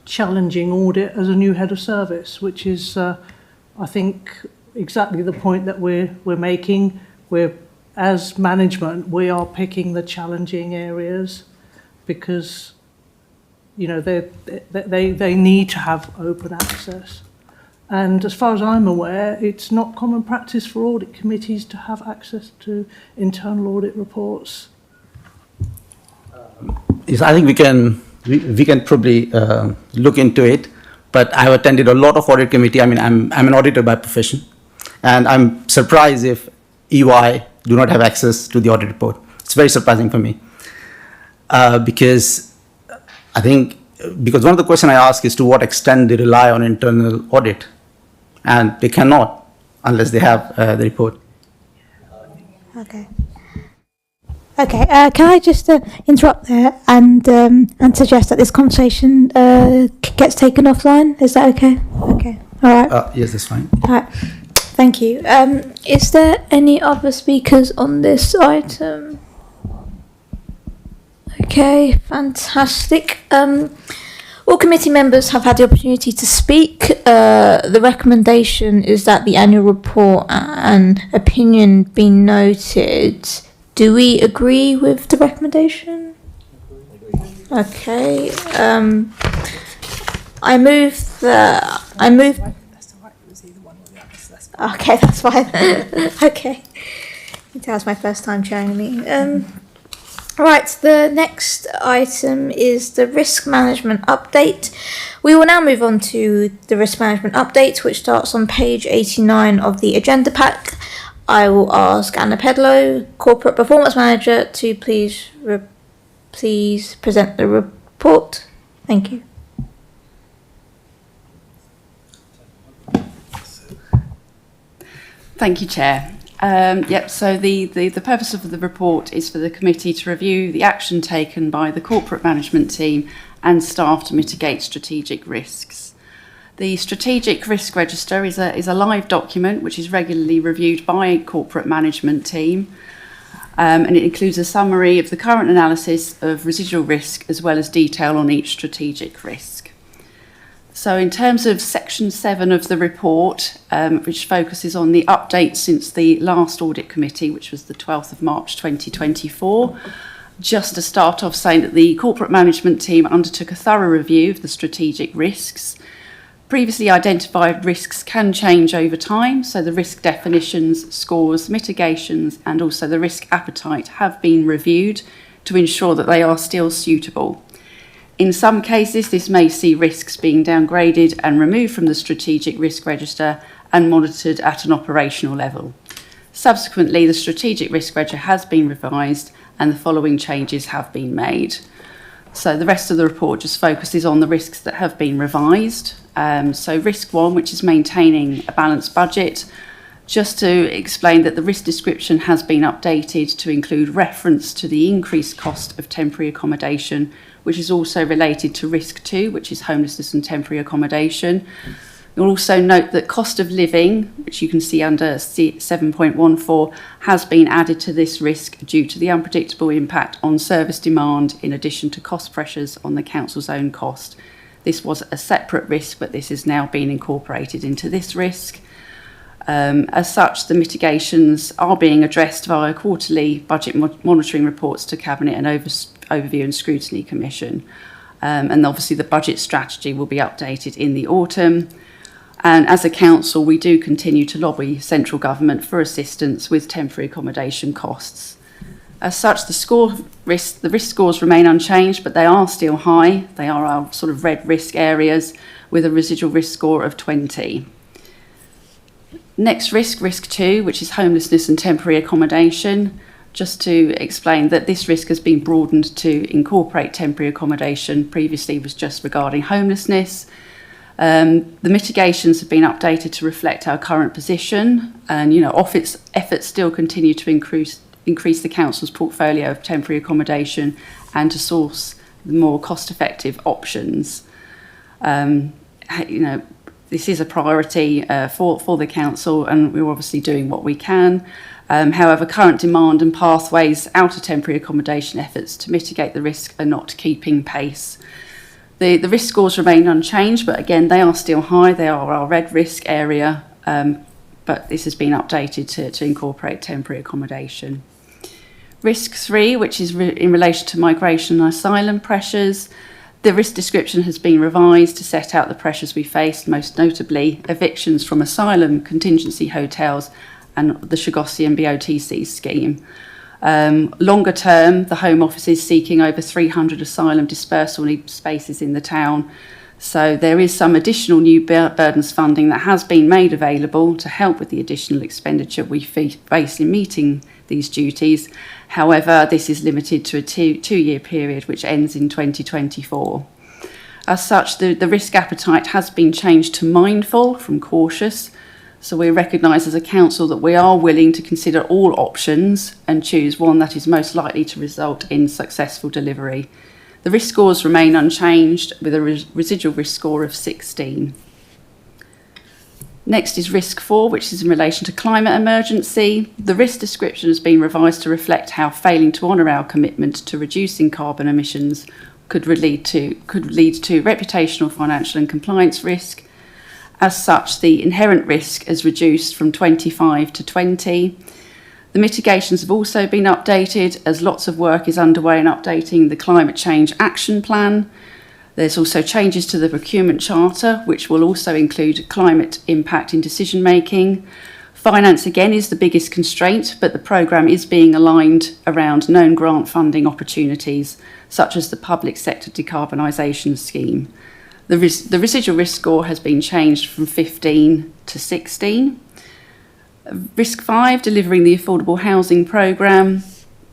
challenging audit as a new head of service, which is, I think, exactly the point that we're making. As management, we are picking the challenging areas because, you know, they need to have open access. And as far as I'm aware, it's not common practice for audit committees to have access to internal audit reports. Yes, I think we can probably look into it, but I have attended a lot of audit committee. I mean, I'm an auditor by profession, and I'm surprised if EY do not have access to the audit report. It's very surprising for me because one of the questions I ask is to what extent they rely on internal audit, and they cannot unless they have the report. Okay. Okay, can I just interrupt there and suggest that this conversation gets taken offline? Is that okay? Okay, all right. Yes, that's fine. All right, thank you. Is there any other speakers on this item? Okay, fantastic. All committee members have had the opportunity to speak. The recommendation is that the annual report and opinion be noted. Do we agree with the recommendation? Okay. I move. Okay, that's fine. Okay. That was my first time chairing a meeting. Right, the next item is the risk management update. We will now move on to the risk management update, which starts on page 89 of the agenda pack. I will ask Anna Pedlow, Corporate Performance Manager, to please present the report. Thank you. Thank you, Chair. So the purpose of the report is for the committee to review the action taken by the corporate management team and staff to mitigate strategic risks. The strategic risk register is a live document which is regularly reviewed by a corporate management team, and it includes a summary of the current analysis of residual risk as well as detail on each strategic risk. So in terms of section 7 of the report, which focuses on the update since the last audit committee, which was the 12th of March 2024, just to start off saying that the corporate management team undertook a thorough review of the strategic risks. Previously identified risks can change over time, so the risk definitions, scores, mitigations, and also the risk appetite have been reviewed to ensure that they are still suitable. In some cases, this may see risks being downgraded and removed from the strategic risk register and monitored at an operational level. Subsequently, the strategic risk register has been revised and the following changes have been made. So the rest of the report just focuses on the risks that have been revised. So risk 1, which is maintaining a balanced budget, just to explain that the risk description has been updated to include reference to the increased cost of temporary accommodation, which is also related to risk 2, which is homelessness and temporary accommodation. You'll also note that cost of living, which you can see under 7.14, has been added to this risk due to the unpredictable impact on service demand in addition to cost pressures on the council's own cost. This was a separate risk, but this has now been incorporated into this risk. As such, the mitigations are being addressed via quarterly budget monitoring reports to Cabinet and Overview and Scrutiny Commission. And obviously the budget strategy will be updated in the autumn. And as a council, we do continue to lobby central government for assistance with temporary accommodation costs. As such, the risk scores remain unchanged, but they are still high. They are our sort of red risk areas with a residual risk score of 20. Next risk 2, which is homelessness and temporary accommodation. Just to explain that this risk has been broadened to incorporate temporary accommodation. Previously was just regarding homelessness. The mitigations have been updated to reflect our current position, and efforts still continue to increase the council's portfolio of temporary accommodation and to source the more cost-effective options. This is a priority for the council, and we're obviously doing what we can. However, current demand and pathways out of temporary accommodation efforts to mitigate the risk are not keeping pace. The risk scores remain unchanged, but again, they are still high. They are our red risk area, but this has been updated to incorporate temporary accommodation. Risk 3, which is in relation to migration and asylum pressures. The risk description has been revised to set out the pressures we faced, most notably evictions from asylum contingency hotels and the Shigosian BOTC scheme. Longer term, the Home Office is seeking over 300 asylum dispersal spaces in the town. So there is some additional new burdens funding that has been made available to help with the additional expenditure we face in meeting these duties. However, this is limited to a two-year period which ends in 2024. As such, the risk appetite has been changed to mindful from cautious. So we recognise as a council that we are willing to consider all options and choose one that is most likely to result in successful delivery. The risk scores remain unchanged with a residual risk score of 16. Next is risk 4, which is in relation to climate emergency. The risk description has been revised to reflect how failing to honour our commitment to reducing carbon emissions could lead to reputational, financial and compliance risk. As such, the inherent risk is reduced from 25 to 20. The mitigations have also been updated as lots of work is underway in updating the Climate Change Action Plan. There's also changes to the procurement charter, which will also include climate impact in decision making. Finance again is the biggest constraint, but the programme is being aligned around known grant funding opportunities, such as the public sector decarbonisation scheme. The residual risk score has been changed from 15 to 16. Risk 5, delivering the affordable housing programme.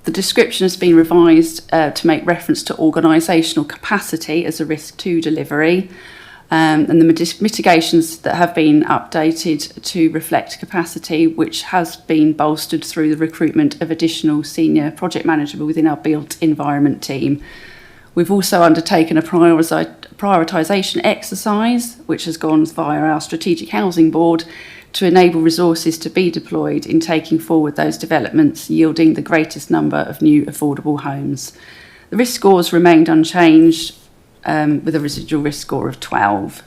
The description has been revised to make reference to organisational capacity as a risk to delivery, and the mitigations that have been updated to reflect capacity, which has been bolstered through the recruitment of additional senior project manager within our built environment team. We've also undertaken a prioritisation exercise, which has gone via our Strategic Housing Board to enable resources to be deployed in taking forward those developments, yielding the greatest number of new affordable homes. The risk scores remained unchanged with a residual risk score of 12.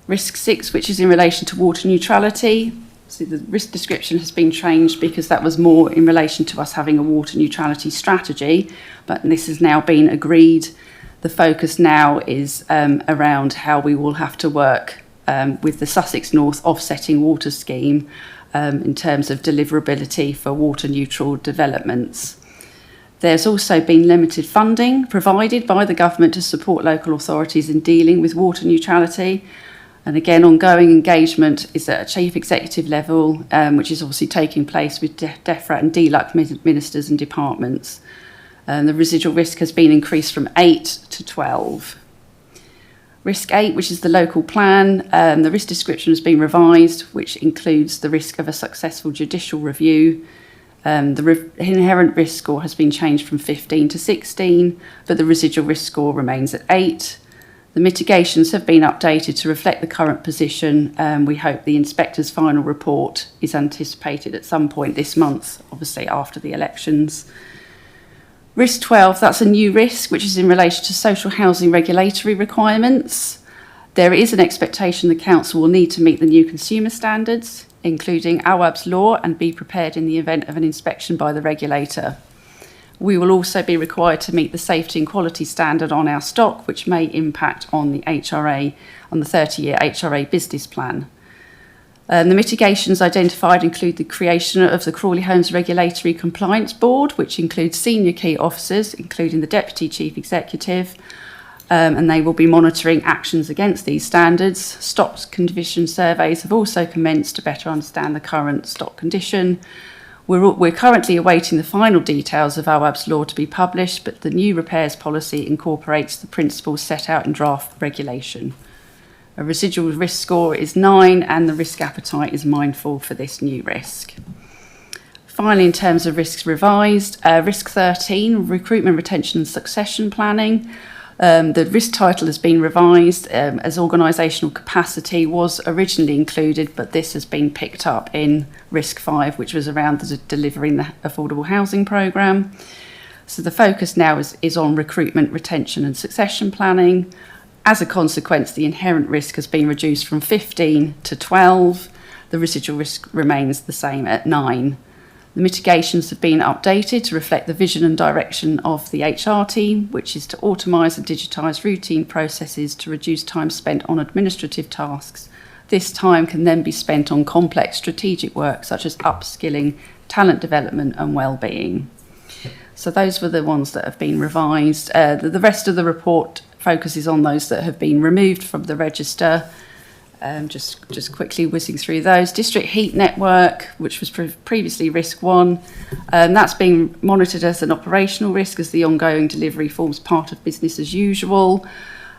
Risk 6, which is in relation to water neutrality. So the risk description has been changed because that was more in relation to us having a water neutrality strategy, but this has now been agreed. The focus now is around how we will have to work with the Sussex North offsetting water scheme in terms of deliverability for water neutral developments. There's also been limited funding provided by the government to support local authorities in dealing with water neutrality. And again, ongoing engagement is at a chief executive level, which is obviously taking place with DEFRA and DLUC ministers and departments. The residual risk has been increased from 8 to 12. Risk 8, which is the local plan, the risk description has been revised, which includes the risk of a successful judicial review. The inherent risk score has been changed from 15 to 16, but the residual risk score remains at 8. The mitigations have been updated to reflect the current position. We hope the inspector's final report is anticipated at some point this month, obviously after the elections. Risk 12, that's a new risk, which is in relation to social housing regulatory requirements. There is an expectation the council will need to meet the new consumer standards, including AWAB's law, and be prepared in the event of an inspection by the regulator. We will also be required to meet the safety and quality standard on our stock, which may impact on the HRA, on the 30-year HRA business plan. The mitigations identified include the creation of the Crawley Homes Regulatory Compliance Board, which includes senior key officers, including the Deputy Chief Executive, and they will be monitoring actions against these standards. Stock condition surveys have also commenced to better understand the current stock condition. We're currently awaiting the final details of AWAB's law to be published, but the new repairs policy incorporates the principles set out in draft regulation. A residual risk score is 9 and the risk appetite is mindful for this new risk. Finally, in terms of risks revised, risk 13, recruitment, retention and succession planning. The risk title has been revised as organisational capacity was originally included, but this has been picked up in risk 5, which was around delivering the affordable housing programme. So the focus now is on recruitment, retention and succession planning. As a consequence, the inherent risk has been reduced from 15 to 12. The residual risk remains the same at 9. The mitigations have been updated to reflect the vision and direction of the HR team, which is to automise and digitise routine processes to reduce time spent on administrative tasks. This time can then be spent on complex strategic work such as upskilling, talent development and well-being. So those were the ones that have been revised. The rest of the report focuses on those that have been removed from the register. Just quickly whizzing through those. District heat network, which was previously risk 1, that's being monitored as an operational risk as the ongoing delivery forms part of business as usual.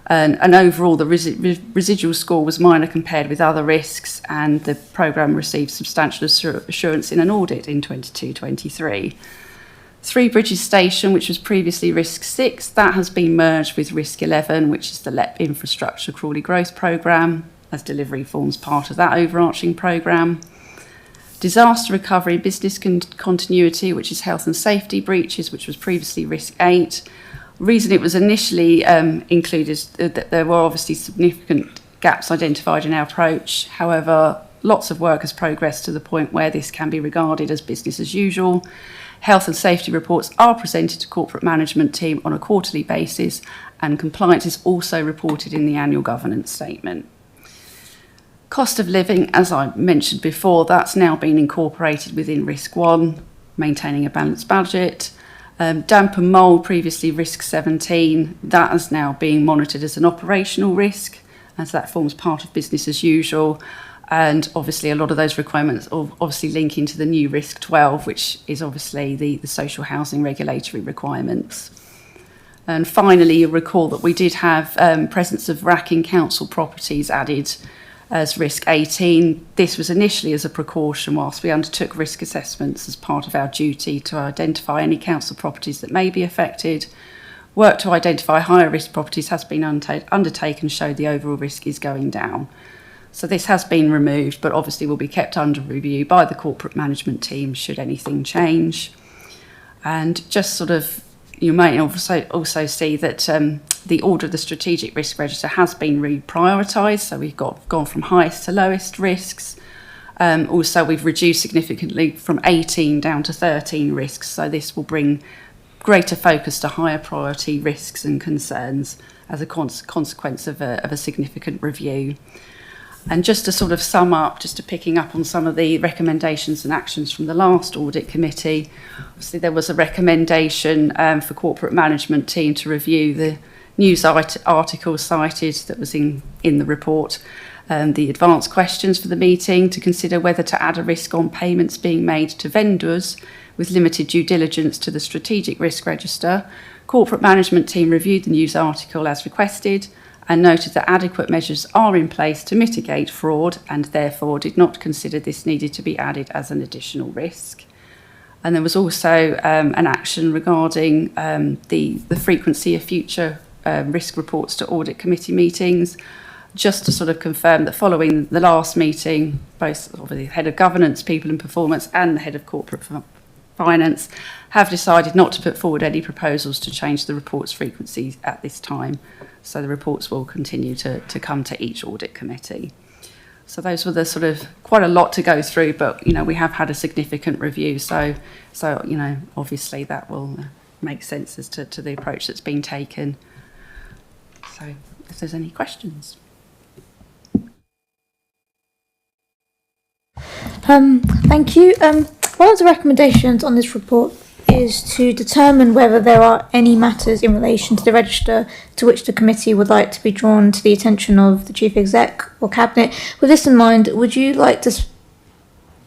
And overall, the residual score was minor compared with other risks, and the programme received substantial assurance in an audit in 22-23. Three Bridges Station, which was previously risk 6, that has been merged with risk 11, which is the LEP Infrastructure Crawley Growth Programme, as delivery forms part of that overarching programme. Disaster recovery, business continuity, which is health and safety breaches, which was previously risk 8. The reason it was initially included is that there were obviously significant gaps identified in our approach. However, lots of work has progressed to the point where this can be regarded as business as usual. Health and safety reports are presented to corporate management team on a quarterly basis, and compliance is also reported in the annual governance statement. Cost of living, as I mentioned before, that's now been incorporated within risk 1, maintaining a balanced budget. Damp and mould, previously risk 17, that is now being monitored as an operational risk, as that forms part of business as usual. And obviously a lot of those requirements obviously link into the new risk 12, which is obviously the social housing regulatory requirements. And finally, you'll recall that we did have presence of racking council properties added as risk 18. This was initially as a precaution whilst we undertook risk assessments as part of our duty to identify any council properties that may be affected. Work to identify higher risk properties has been undertaken, showed the overall risk is going down. So this has been removed, but obviously will be kept under review by the corporate management team should anything change. And just sort of, you may also see that the order of the strategic risk register has been reprioritised. So we've gone from highest to lowest risks. Also, we've reduced significantly from 18 down to 13 risks. So this will bring greater focus to higher priority risks and concerns as a consequence of a significant review. And just to sort of sum up, just to picking up on some of the recommendations and actions from the last audit committee, obviously there was a recommendation for corporate management team to review the news article cited that was in the report, the advanced questions for the meeting to consider whether to add a risk on payments being made to vendors with limited due diligence to the strategic risk register. Corporate management team reviewed the news article as requested and noted that adequate measures are in place to mitigate fraud and therefore did not consider this needed to be added as an additional risk. And there was also an action regarding the frequency of future risk reports to audit committee meetings, just to sort of confirm that following the last meeting, both the head of governance, people and performance and the head of corporate finance have decided not to put forward any proposals to change the report's frequency at this time. So the reports will continue to come to each audit committee. So those were the sort of quite a lot to go through, but we have had a significant review. So obviously that will make sense as to the approach that's been taken. So if there's any questions. Thank you. One of the recommendations on this report is to determine whether there are any matters in relation to the register to which the committee would like to be drawn to the attention of the chief exec or cabinet. With this in mind, would you like the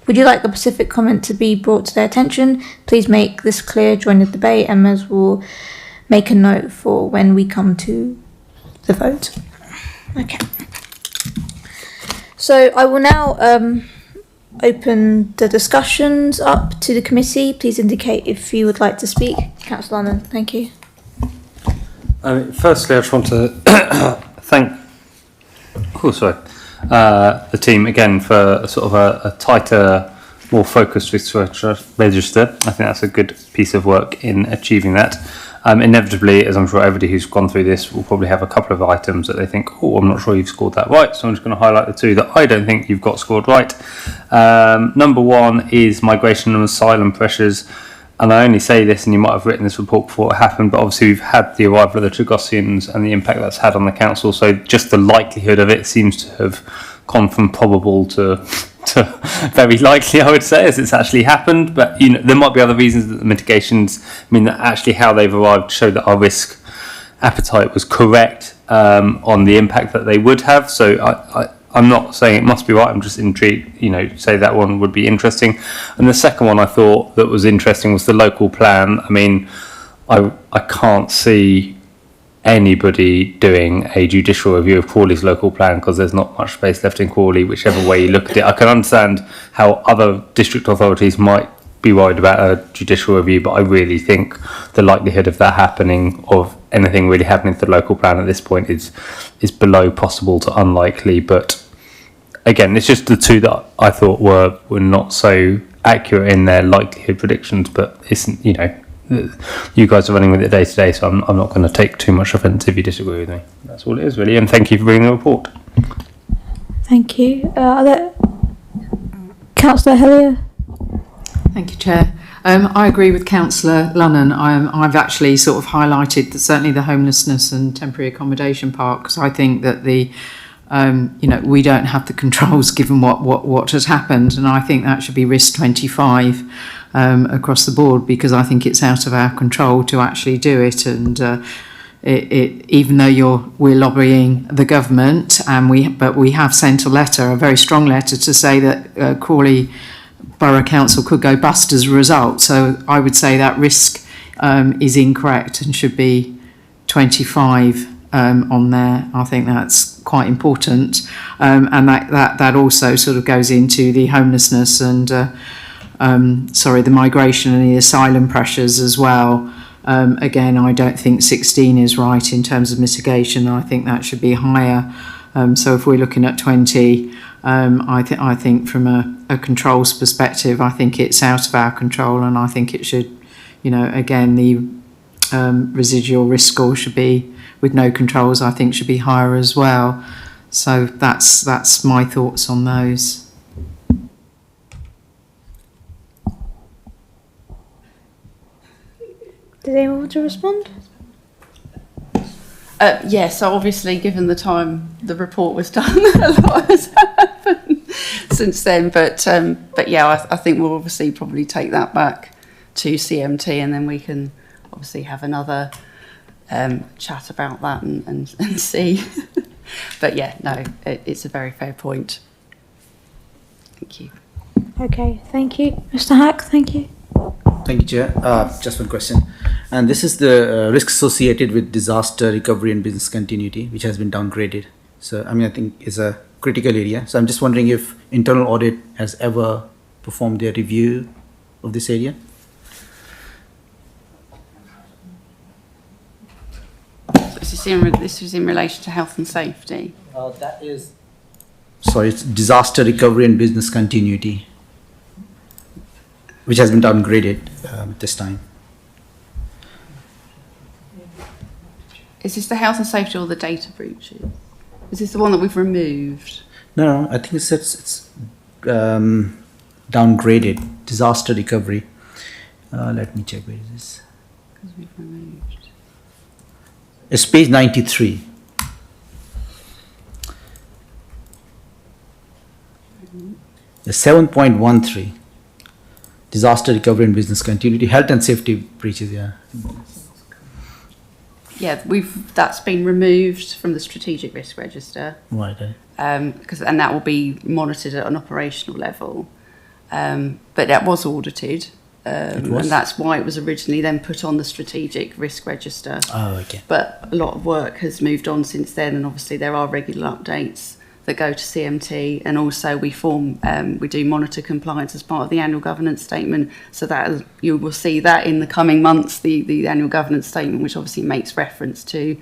specific comment to be brought to their attention? Please make this clear during the debate, and members will make a note for when we come to the vote. Okay. So I will now open the discussions up to the committee. Please indicate if you would like to speak. Councillor Lunnan, thank you. Firstly, I just want to thank the team again for sort of a tighter, more focused register. I think that's a good piece of work in achieving that. Inevitably, as I'm sure everybody who's gone through this will probably have a couple of items that they think, oh, I'm not sure you've scored that right. So I'm just going to highlight the two that I don't think you've got scored right. Number one is migration and asylum pressures. And I only say this, and you might have written this report before it happened, but obviously we've had the arrival of the Tragossians and the impact that's had on the council. So just the likelihood of it seems to have gone from probable to very likely, I would say, as it's actually happened. But there might be other reasons that the mitigations mean that actually how they've arrived show that our risk appetite was correct on the impact that they would have. So I'm not saying it must be right, I'm just intrigued, say that one would be interesting. And the second one I thought that was interesting was the local plan. I mean, I can't see anybody doing a judicial review of Crawley's local plan because there's not much space left in Crawley, whichever way you look at it. I can understand how other district authorities might be worried about a judicial review, but I really think the likelihood of that happening, of anything really happening to the local plan at this point, is below possible to unlikely. But again, it's just the two that I thought were not so accurate in their likelihood predictions, but isn't, you guys are running with it day to day, so I'm not going to take too much offence if you disagree with me. That's all it is, really, and thank you for bringing the report. Thank you. Councillor Hellier? Thank you, Chair. I agree with Councillor Lunnan. I've actually sort of highlighted certainly the homelessness and temporary accommodation part, because I think that we don't have the controls given what has happened, and I think that should be risk 25 across the board, because I think it's out of our control to actually do it. And even though we're lobbying the government, but we have sent a very strong letter to say that Crawley Borough Council could go bust as a result. So I would say that risk is incorrect and should be 25 on there. I think that's quite important, and that also sort of goes into the homelessness and the migration and the asylum pressures as well. Again, I don't think 16 is right in terms of mitigation. I think that should be higher. So if we're looking at 20, I think from a controls perspective, I think it's out of our control, and I think it should, again, the residual risk score should be, with no controls, I think should be higher as well. So that's my thoughts on those. Did anyone want to respond? So obviously, given the time the report was done, a lot has happened since then. But yeah, I think we'll obviously probably take that back to CMT, and then we can obviously have another chat about that and see. But yeah, no, it's a very fair point. Thank you. Okay, thank you. Mr. Hack, thank you. Thank you, Chair. Just one question. And this is the risk associated with disaster recovery and business continuity, which has been downgraded. So, I think it's a critical area. So I'm just wondering if internal audit has ever performed a review of this area? This is in relation to health and safety. That is... Sorry, it's disaster recovery and business continuity, which has been downgraded this time. Is this the health and safety or the data breaches? Is this the one that we've removed? No, I think it's downgraded. Disaster recovery. Let me check where it is. Because we've removed. It's page 93. The 7.13, disaster recovery and business continuity, health and safety breaches, yeah. Yeah, that's been removed from the strategic risk register. Right. And that will be monitored at an operational level. But that was audited, and that's why it was originally then put on the strategic risk register. Oh, okay. But a lot of work has moved on since then, and obviously there are regular updates that go to CMT, and also we do monitor compliance as part of the annual governance statement, so that you will see that in the coming months, the annual governance statement, which obviously makes reference to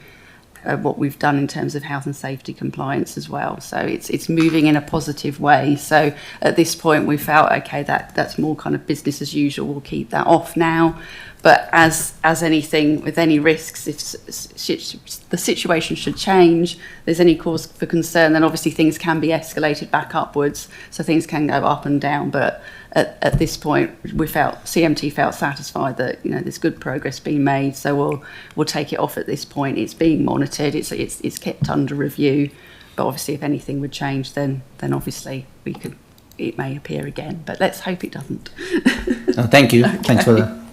what we've done in terms of health and safety compliance as well. So it's moving in a positive way. So at this point we felt, okay, that's more kind of business as usual, we'll keep that off now. But as anything with any risks, if the situation should change, there's any cause for concern, then obviously things can be escalated back upwards, so things can go up and down. But at this point, CMT felt satisfied that there's good progress being made, so we'll take it off at this point. It's being monitored, it's kept under review, but obviously if anything would change, then obviously it may appear again. But let's hope it doesn't. Thank you. Okay. Thanks for that.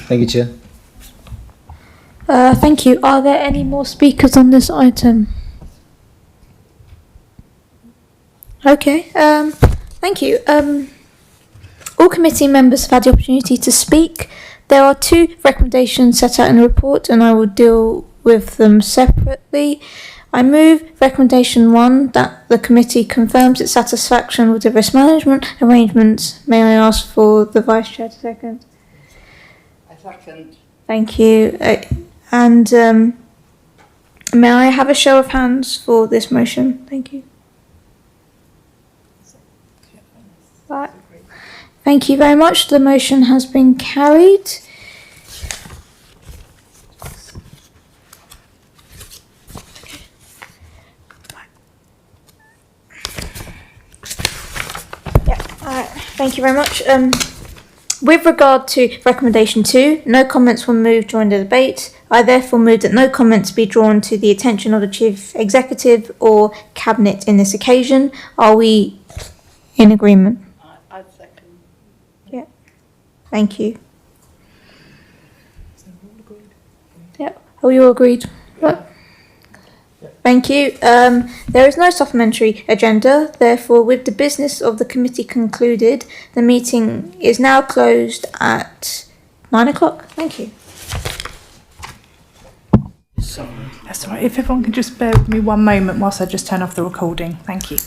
Thank you, Chair. Thank you. Are there any more speakers on this item? Okay. Thank you. All committee members have had the opportunity to speak. There are 2 recommendations set out in the report, and I will deal with them separately. I move recommendation 1, that the committee confirms its satisfaction with the risk management arrangements. May I ask for the Vice Chair to second? Second. Thank you. And may I have a show of hands for this motion? Thank you. Right. Thank you very much. The motion has been carried. Thank you very much. With regard to recommendation 2, no comments were moved during the debate. I therefore move that no comments be drawn to the attention of the Chief Executive or Cabinet in this occasion. Are we in agreement? I second. Yeah. Thank you. Yep. Are we all agreed? Right. Thank you. There is no supplementary agenda. Therefore, with the business of the committee concluded, the meeting is now closed at 9 o'clock. Thank you. That's all right. If everyone can just bear with me one moment whilst I just turn off the recording. Thank you.